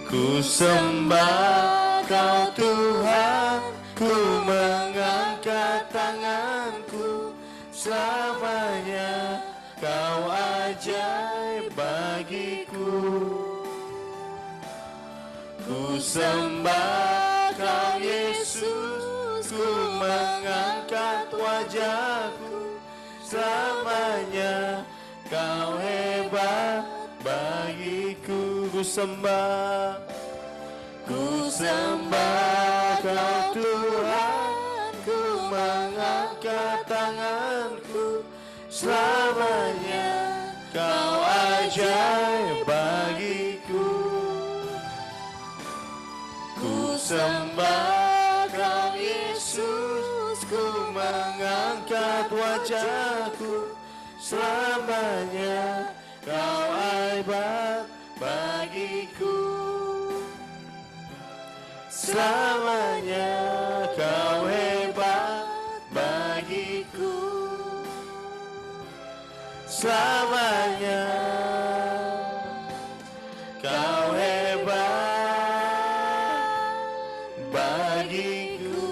Speaker 2: Ku sembah Kau Tuhan, ku mengangkat tanganku, selamanya Kau ajaib bagiku. Ku sembah Kau Yesus, ku mengangkat wajahku, selamanya Kau hebat bagiku. Ku sembah Kau Tuhan, ku mengangkat tanganku, selamanya Kau ajaib bagiku. Ku sembah Kau Yesus, ku mengangkat wajahku, selamanya Kau hebat bagiku. Selamanya Kau hebat bagiku. Selamanya Kau hebat bagiku.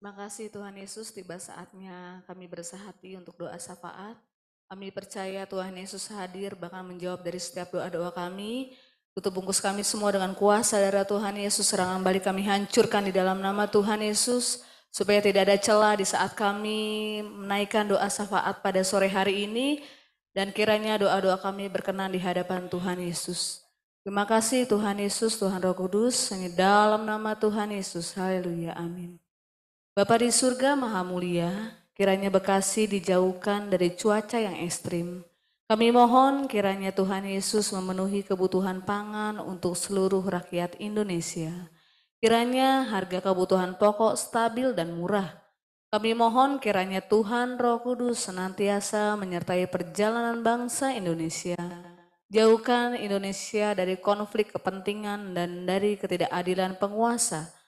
Speaker 6: Terima kasih Tuhan Yesus, tiba saatnya kami bersehati untuk doa syafaat. Kami percaya Tuhan Yesus hadir bahkan menjawab dari setiap doa-doa kami. Tutup bungkus kami semua dengan kuasa darah Tuhan Yesus, serangan balik kami hancurkan di dalam nama Tuhan Yesus. Supaya tidak ada celah di saat kami menaikkan doa syafaat pada sore hari ini. Dan kiranya doa-doa kami berkenan di hadapan Tuhan Yesus. Terima kasih Tuhan Yesus, Tuhan Roh Kudus, hanya dalam nama Tuhan Yesus. Haleluya, amin. Bapa di surga maha mulia, kiranya Bekasi dijauhkan dari cuaca yang ekstrim. Kami mohon kiranya Tuhan Yesus memenuhi kebutuhan pangan untuk seluruh rakyat Indonesia. Kiranya harga kebutuhan pokok stabil dan murah. Kami mohon kiranya Tuhan Roh Kudus senantiasa menyertai perjalanan bangsa Indonesia. Jauhkan Indonesia dari konflik kepentingan dan dari ketidakadilan penguasa.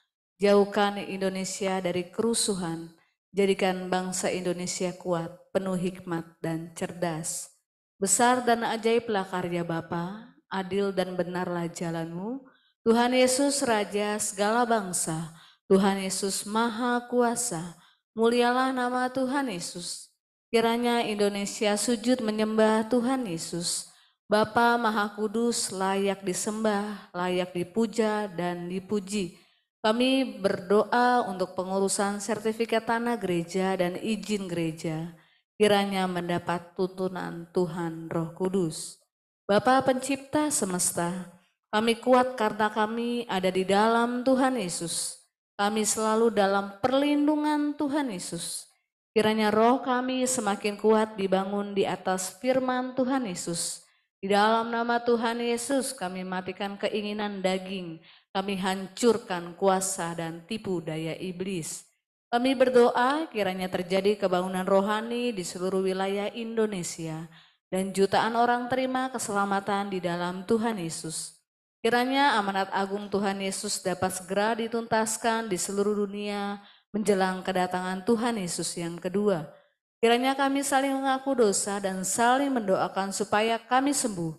Speaker 6: Jauhkan Indonesia dari kerusuhan, jadikan bangsa Indonesia kuat, penuh hikmat dan cerdas. Besar dan ajaiblah karya Bapa, adil dan benarlah jalan-Mu. Tuhan Yesus Raja segala bangsa, Tuhan Yesus Maha Kuasa, mulialah nama Tuhan Yesus. Kiranya Indonesia sujud menyembah Tuhan Yesus. Bapa Maha Kudus layak disembah, layak dipuja dan dipuji. Kami berdoa untuk pengurusan sertifikat tanah gereja dan izin gereja, kiranya mendapat tuntunan Tuhan Roh Kudus. Bapa Pencipta semesta, kami kuat karena kami ada di dalam Tuhan Yesus. Kami selalu dalam perlindungan Tuhan Yesus. Kiranya roh kami semakin kuat dibangun di atas firman Tuhan Yesus. Di dalam nama Tuhan Yesus kami matikan keinginan daging. Kami hancurkan kuasa dan tipu daya iblis. Kami berdoa kiranya terjadi kebangunan rohani di seluruh wilayah Indonesia dan jutaan orang terima keselamatan di dalam Tuhan Yesus. Kiranya amanat agung Tuhan Yesus dapat segera dituntaskan di seluruh dunia menjelang kedatangan Tuhan Yesus yang kedua. Kiranya kami saling mengaku dosa dan saling mendoakan supaya kami sembuh.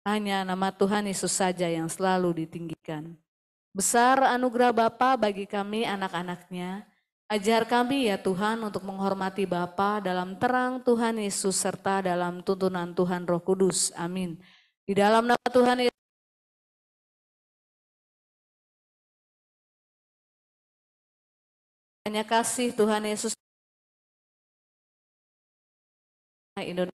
Speaker 6: Hanya nama Tuhan Yesus saja yang selalu ditinggikan. Besar anugerah Bapa bagi kami anak-anaknya. Ajar kami ya Tuhan untuk menghormati Bapa dalam terang Tuhan Yesus serta dalam tuntunan Tuhan Roh Kudus. Amin. Di dalam nama Tuhan Yesus, hanya kasih Tuhan Yesus Indonesia.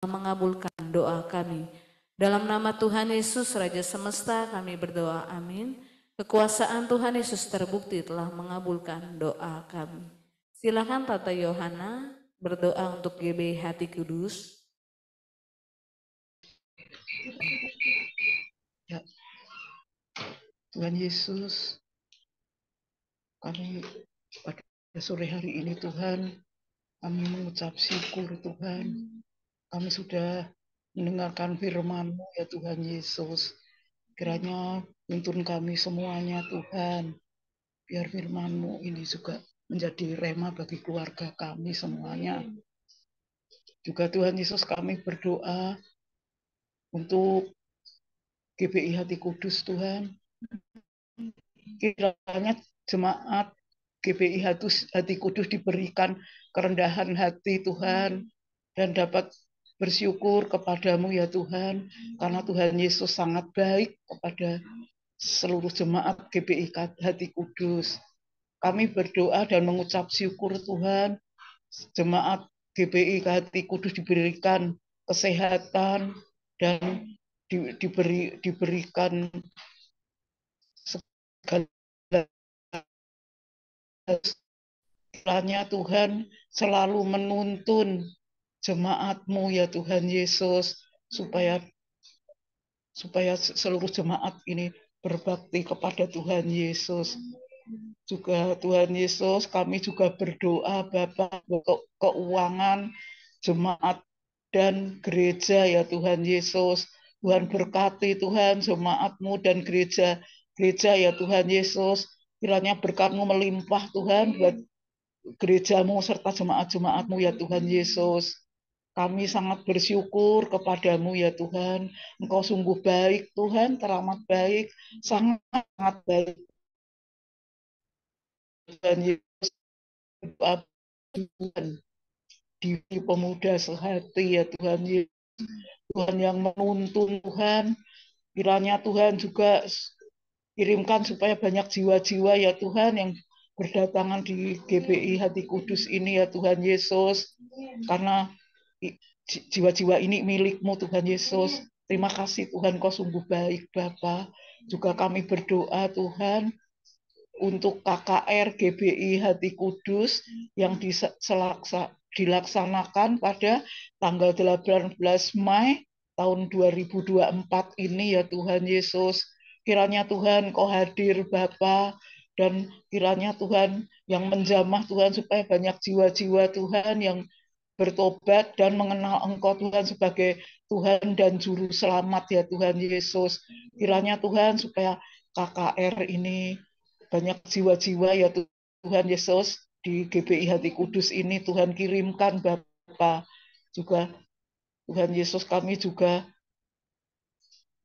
Speaker 6: Mengabulkan doa kami. Dalam nama Tuhan Yesus, Raja Semesta, kami berdoa, amin. Kekuasaan Tuhan Yesus terbukti telah mengabulkan doa kami. Silakan Tata Yohana berdoa untuk GB Hati Kudus.
Speaker 4: Ya. Tuhan Yesus, kami pada sore hari ini Tuhan, kami mengucap syukur Tuhan. Kami sudah mendengarkan firman-Mu ya Tuhan Yesus. Kiranya tuntun kami semuanya Tuhan. Biar firman-Mu ini juga menjadi rema bagi keluarga kami semuanya. Juga Tuhan Yesus kami berdoa untuk GBI Hati Kudus Tuhan. Kiranya jemaat GBI Hati Kudus diberikan kerendahan hati Tuhan dan dapat bersyukur kepadamu ya Tuhan, karena Tuhan Yesus sangat baik kepada seluruh jemaat GBI Hati Kudus. Kami berdoa dan mengucap syukur Tuhan, jemaat GBI Hati Kudus diberikan kesehatan dan diberikan segala kiranya Tuhan selalu menuntun jemaat-Mu ya Tuhan Yesus, supaya seluruh jemaat ini berbakti kepada Tuhan Yesus. Juga Tuhan Yesus, kami juga berdoa Bapa keuangan jemaat dan gereja ya Tuhan Yesus. Tuhan berkati Tuhan jemaat-Mu dan gereja ya Tuhan Yesus. Kiranya berkat-Mu melimpah Tuhan buat gereja-Mu serta jemaat-jemaat-Mu ya Tuhan Yesus. Kami sangat bersyukur kepadamu ya Tuhan. Engkau sungguh baik Tuhan, teramat baik, sangat baik. Tuhan Yesus, Tuhan, diri pemuda sehati ya Tuhan Yesus. Tuhan yang menuntun Tuhan. Kiranya Tuhan juga kirimkan supaya banyak jiwa-jiwa ya Tuhan yang berdatangan di GBI Hati Kudus ini ya Tuhan Yesus. Karena jiwa-jiwa ini milik-Mu Tuhan Yesus. Terima kasih Tuhan, Kau sungguh baik Bapa. Juga kami berdoa Tuhan untuk KKR GBI Hati Kudus yang dilaksanakan pada tanggal 18 Mei tahun 2024 ini ya Tuhan Yesus. Kiranya Tuhan Kau hadir Bapa, dan kiranya Tuhan yang menjamah Tuhan supaya banyak jiwa-jiwa Tuhan yang bertobat dan mengenal Engkau Tuhan sebagai Tuhan dan Juru Selamat ya Tuhan Yesus. Kiranya Tuhan supaya KKR ini banyak jiwa-jiwa ya Tuhan Yesus di GBI Hati Kudus ini Tuhan kirimkan Bapa. Juga Tuhan Yesus kami juga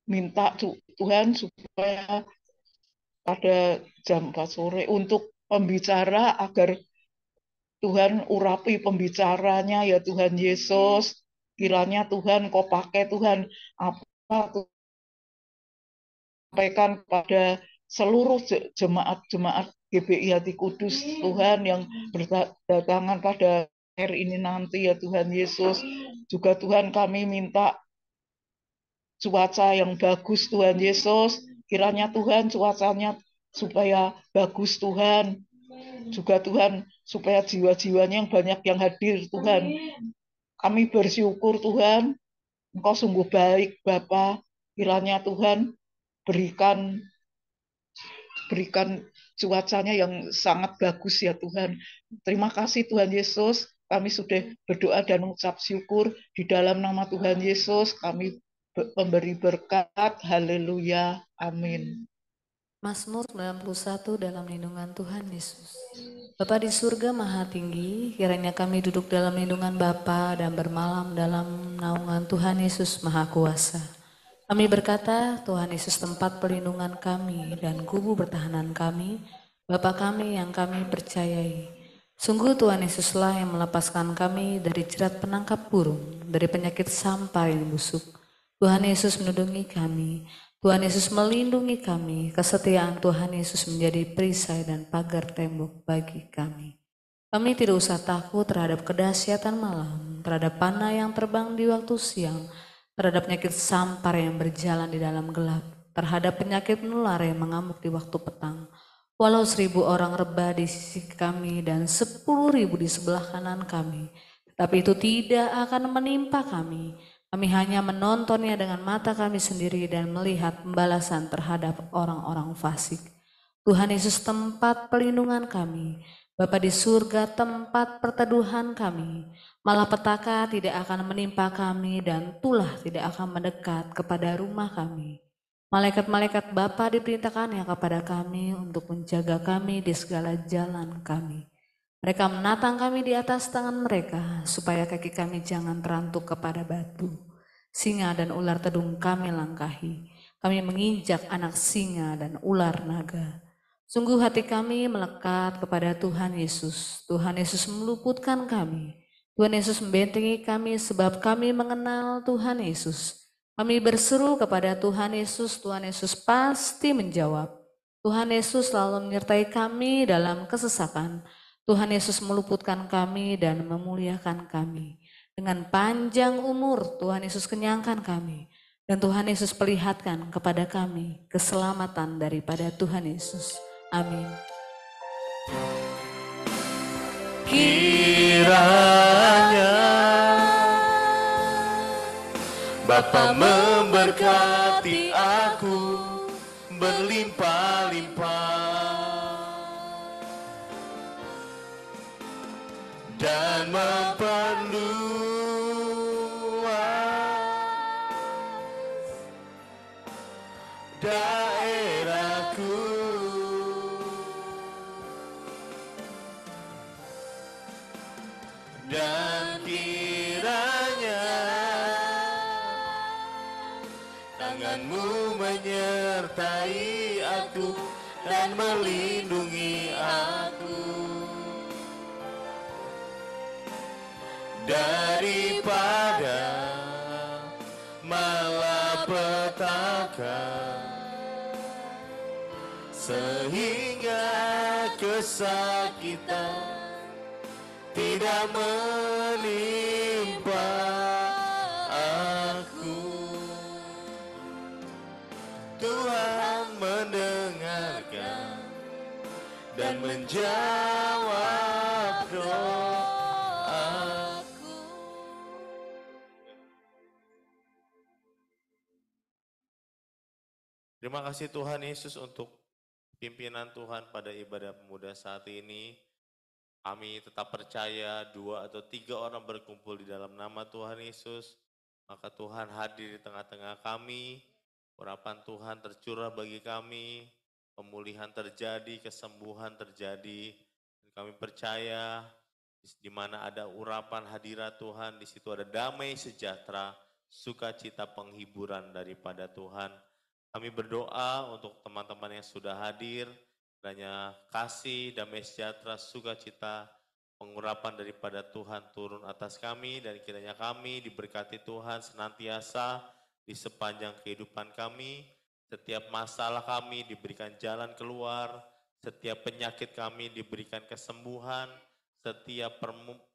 Speaker 4: minta Tuhan supaya pada jam 4 sore untuk pembicara agar Tuhan urapi pembicaranya ya Tuhan Yesus. Kiranya Tuhan Kau pakai Tuhan apa sampaikan kepada seluruh jemaat-jemaat GBI Hati Kudus Tuhan yang berdatangan pada hari ini nanti ya Tuhan Yesus. Juga Tuhan kami minta cuaca yang bagus Tuhan Yesus. Kiranya Tuhan cuacanya supaya bagus Tuhan. Juga Tuhan supaya jiwa-jiwanya yang banyak yang hadir Tuhan. Kami bersyukur Tuhan, Engkau sungguh baik Bapa. Kiranya Tuhan berikan cuacanya yang sangat bagus ya Tuhan. Terima kasih Tuhan Yesus. Kami sudah berdoa dan mengucap syukur di dalam nama Tuhan Yesus. Kami memberi berkat. Haleluya. Amin.
Speaker 6: Mazmur 91 dalam lindungan Tuhan Yesus. Bapa di surga maha tinggi, kiranya kami duduk dalam lindungan Bapa dan bermalam dalam naungan Tuhan Yesus maha kuasa. Kami berkata, Tuhan Yesus tempat perlindungan kami dan kubu pertahanan kami, Bapa kami yang kami percayai. Sungguh Tuhan Yesuslah yang melepaskan kami dari jerat penangkap burung, dari penyakit sampar yang busuk. Tuhan Yesus melindungi kami. Tuhan Yesus melindungi kami, kesetiaan Tuhan Yesus menjadi perisai dan pagar tembok bagi kami. Kami tidak usah takut terhadap kedahsyatan malam, terhadap panah yang terbang di waktu siang, terhadap penyakit sampar yang berjalan di dalam gelap, terhadap penyakit menular yang mengamuk di waktu petang. Walau 1.000 orang rebah di sisi kami dan 10.000 di sebelah kanan kami, tetapi itu tidak akan menimpa kami. Kami hanya menontonnya dengan mata kami sendiri dan melihat pembalasan terhadap orang-orang fasik. Tuhan Yesus tempat perlindungan kami, Bapa di surga tempat perteduhan kami. Malapetaka tidak akan menimpa kami dan tulah tidak akan mendekat kepada rumah kami. Malaikat-malaikat Bapa diperintahkannya kepada kami untuk menjaga kami di segala jalan kami. Mereka menatang kami di atas tangan mereka, supaya kaki kami jangan terantuk kepada batu. Singa dan ular tedung kami langkahi. Kami menginjak anak singa dan ular naga. Sungguh hati kami melekat kepada Tuhan Yesus. Tuhan Yesus meluputkan kami. Tuhan Yesus membentengi kami sebab kami mengenal Tuhan Yesus. Kami berseru kepada Tuhan Yesus. Tuhan Yesus pasti menjawab. Tuhan Yesus selalu menyertai kami dalam kesesakan. Tuhan Yesus meluputkan kami dan memuliakan kami. Dengan panjang umur Tuhan Yesus kenyangkan kami. Dan Tuhan Yesus perlihatkan kepada kami keselamatan daripada Tuhan Yesus. Amin.
Speaker 3: Kiranya Bapa memberkati aku berlimpah-limpah dan memperluas daerahku, dan kiranya tangan-Mu menyertai aku dan melindungi aku daripada malapetaka, sehingga kesakitan tidak menimpa aku. Tuhan mendengarkan menjawab doaku.
Speaker 2: Terima kasih Tuhan Yesus untuk pimpinan Tuhan pada ibadah pemuda saat ini. Kami tetap percaya 2 atau 3 orang berkumpul di dalam nama Tuhan Yesus, maka Tuhan hadir di tengah-tengah kami, urapan Tuhan tercurah bagi kami, pemulihan terjadi, kesembuhan terjadi. Dan kami percaya di mana ada urapan hadirat Tuhan, di situ ada damai sejahtera, sukacita penghiburan daripada Tuhan. Kami berdoa untuk teman-teman yang sudah hadir, kiranya kasih, damai sejahtera, sukacita, pengurapan daripada Tuhan turun atas kami, dan kiranya kami diberkati Tuhan senantiasa di sepanjang kehidupan kami. Setiap masalah kami diberikan jalan keluar, setiap penyakit kami diberikan kesembuhan, setiap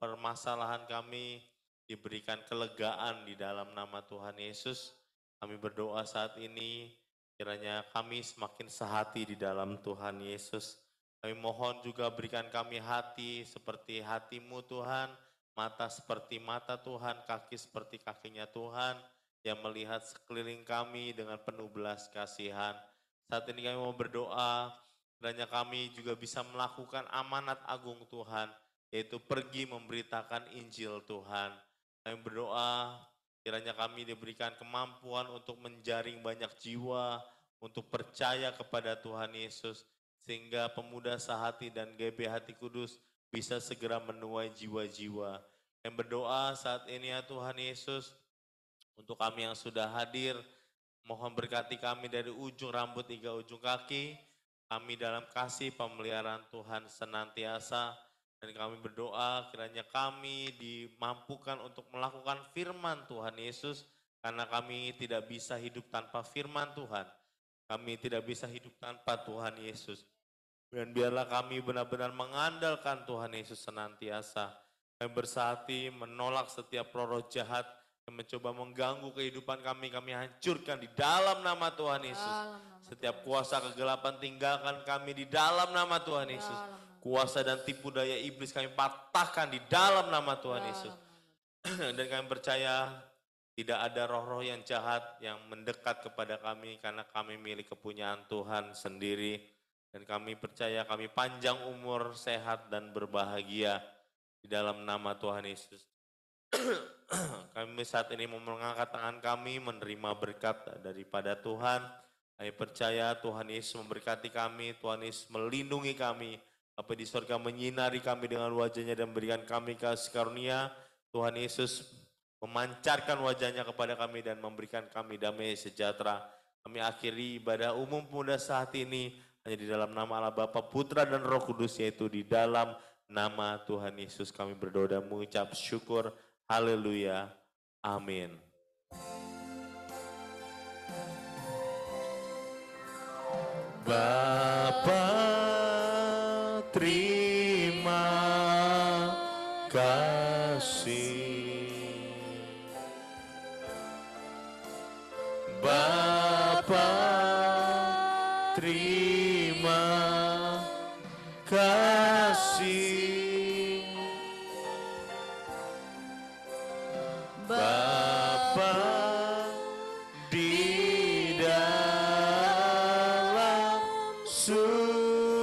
Speaker 2: permasalahan kami diberikan kelegaan di dalam nama Tuhan Yesus. Kami berdoa saat ini, kiranya kami semakin sehati di dalam Tuhan Yesus. Kami mohon juga berikan kami hati seperti hati-Mu Tuhan, mata seperti mata Tuhan, kaki seperti kakinya Tuhan, yang melihat sekeliling kami dengan penuh belas kasihan. Saat ini kami mau berdoa, kiranya kami juga bisa melakukan amanat agung Tuhan, yaitu pergi memberitakan Injil Tuhan. Kami berdoa, kiranya kami diberikan kemampuan untuk menjaring banyak jiwa, untuk percaya kepada Tuhan Yesus, sehingga pemuda sehati dan GB Hati Kudus bisa segera menuai jiwa-jiwa. Yang berdoa saat ini ya Tuhan Yesus, untuk kami yang sudah hadir, mohon berkati kami dari ujung rambut hingga ujung kaki, kami dalam kasih pemeliharaan Tuhan senantiasa. Dan kami berdoa kiranya kami dimampukan untuk melakukan firman Tuhan Yesus, karena kami tidak bisa hidup tanpa firman Tuhan. Kami tidak bisa hidup tanpa Tuhan Yesus. Dan biarlah kami benar-benar mengandalkan Tuhan Yesus senantiasa. Kami bersahati menolak setiap roh jahat yang mencoba mengganggu kehidupan kami hancurkan di dalam nama Tuhan Yesus. Setiap kuasa kegelapan tinggalkan kami di dalam nama Tuhan Yesus. Kuasa dan tipu daya iblis kami patahkan di dalam nama Tuhan Yesus. Dan kami percaya tidak ada roh-roh yang jahat yang mendekat kepada kami, karena kami milik kepunyaan Tuhan sendiri. Dan kami percaya kami panjang umur, sehat dan berbahagia di dalam nama Tuhan Yesus. Kami saat ini mau mengangkat tangan kami menerima berkat daripada Tuhan. Kami percaya Tuhan Yesus memberkati kami, Tuhan Yesus melindungi kami, Bapa di surga menyinari kami dengan wajahnya dan berikan kami kasih karunia. Tuhan Yesus memancarkan wajahnya kepada kami dan memberikan kami damai sejahtera. Kami akhiri ibadah umum pemuda saat ini hanya di dalam nama Allah Bapa, Putra dan Roh Kudus, yaitu di dalam nama Tuhan Yesus kami berdoa dan mengucap syukur. Haleluya. Amin.
Speaker 3: Bapa, terima kasih. Bapa, terima kasih. Bapa di dalam surga,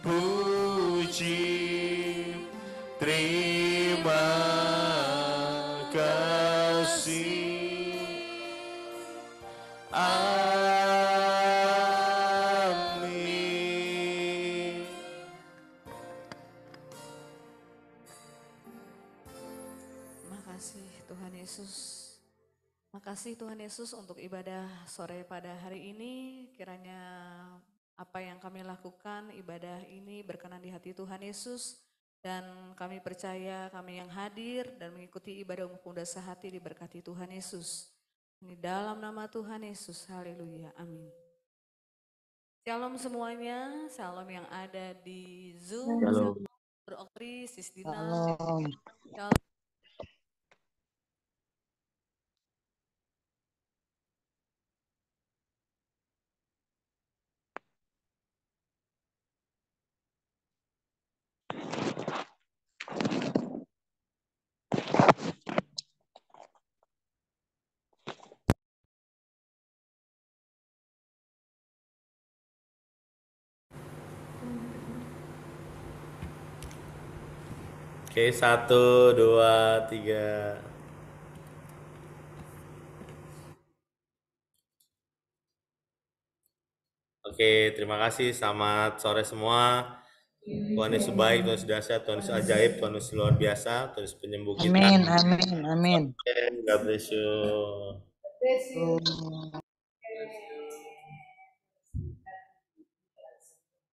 Speaker 3: puji, terima kasih. Amin.
Speaker 6: Makasih Tuhan Yesus. Makasih Tuhan Yesus untuk ibadah sore pada hari ini. Kiranya apa yang kami lakukan, ibadah ini berkenan di hati Tuhan Yesus. Dan kami percaya kami yang hadir dan mengikuti ibadah umum pemuda sehati diberkati Tuhan Yesus. Ini dalam nama Tuhan Yesus, haleluya, amin. Shalom semuanya, shalom yang ada di Zoom,
Speaker 1: Shalom.
Speaker 6: Bro Okri, Sis Dina.
Speaker 7: Shalom.
Speaker 6: Shalom.
Speaker 2: Oke, 1, 2, 3. Oke, terima kasih. Selamat sore semua. Tuhan Yesus baik, Tuhan Yesus dahsyat, Tuhan Yesus ajaib, Tuhan Yesus luar biasa, Tuhan Yesus penyembuh kita.
Speaker 7: Amin, amin, amin.
Speaker 2: God bless you.
Speaker 7: Oh.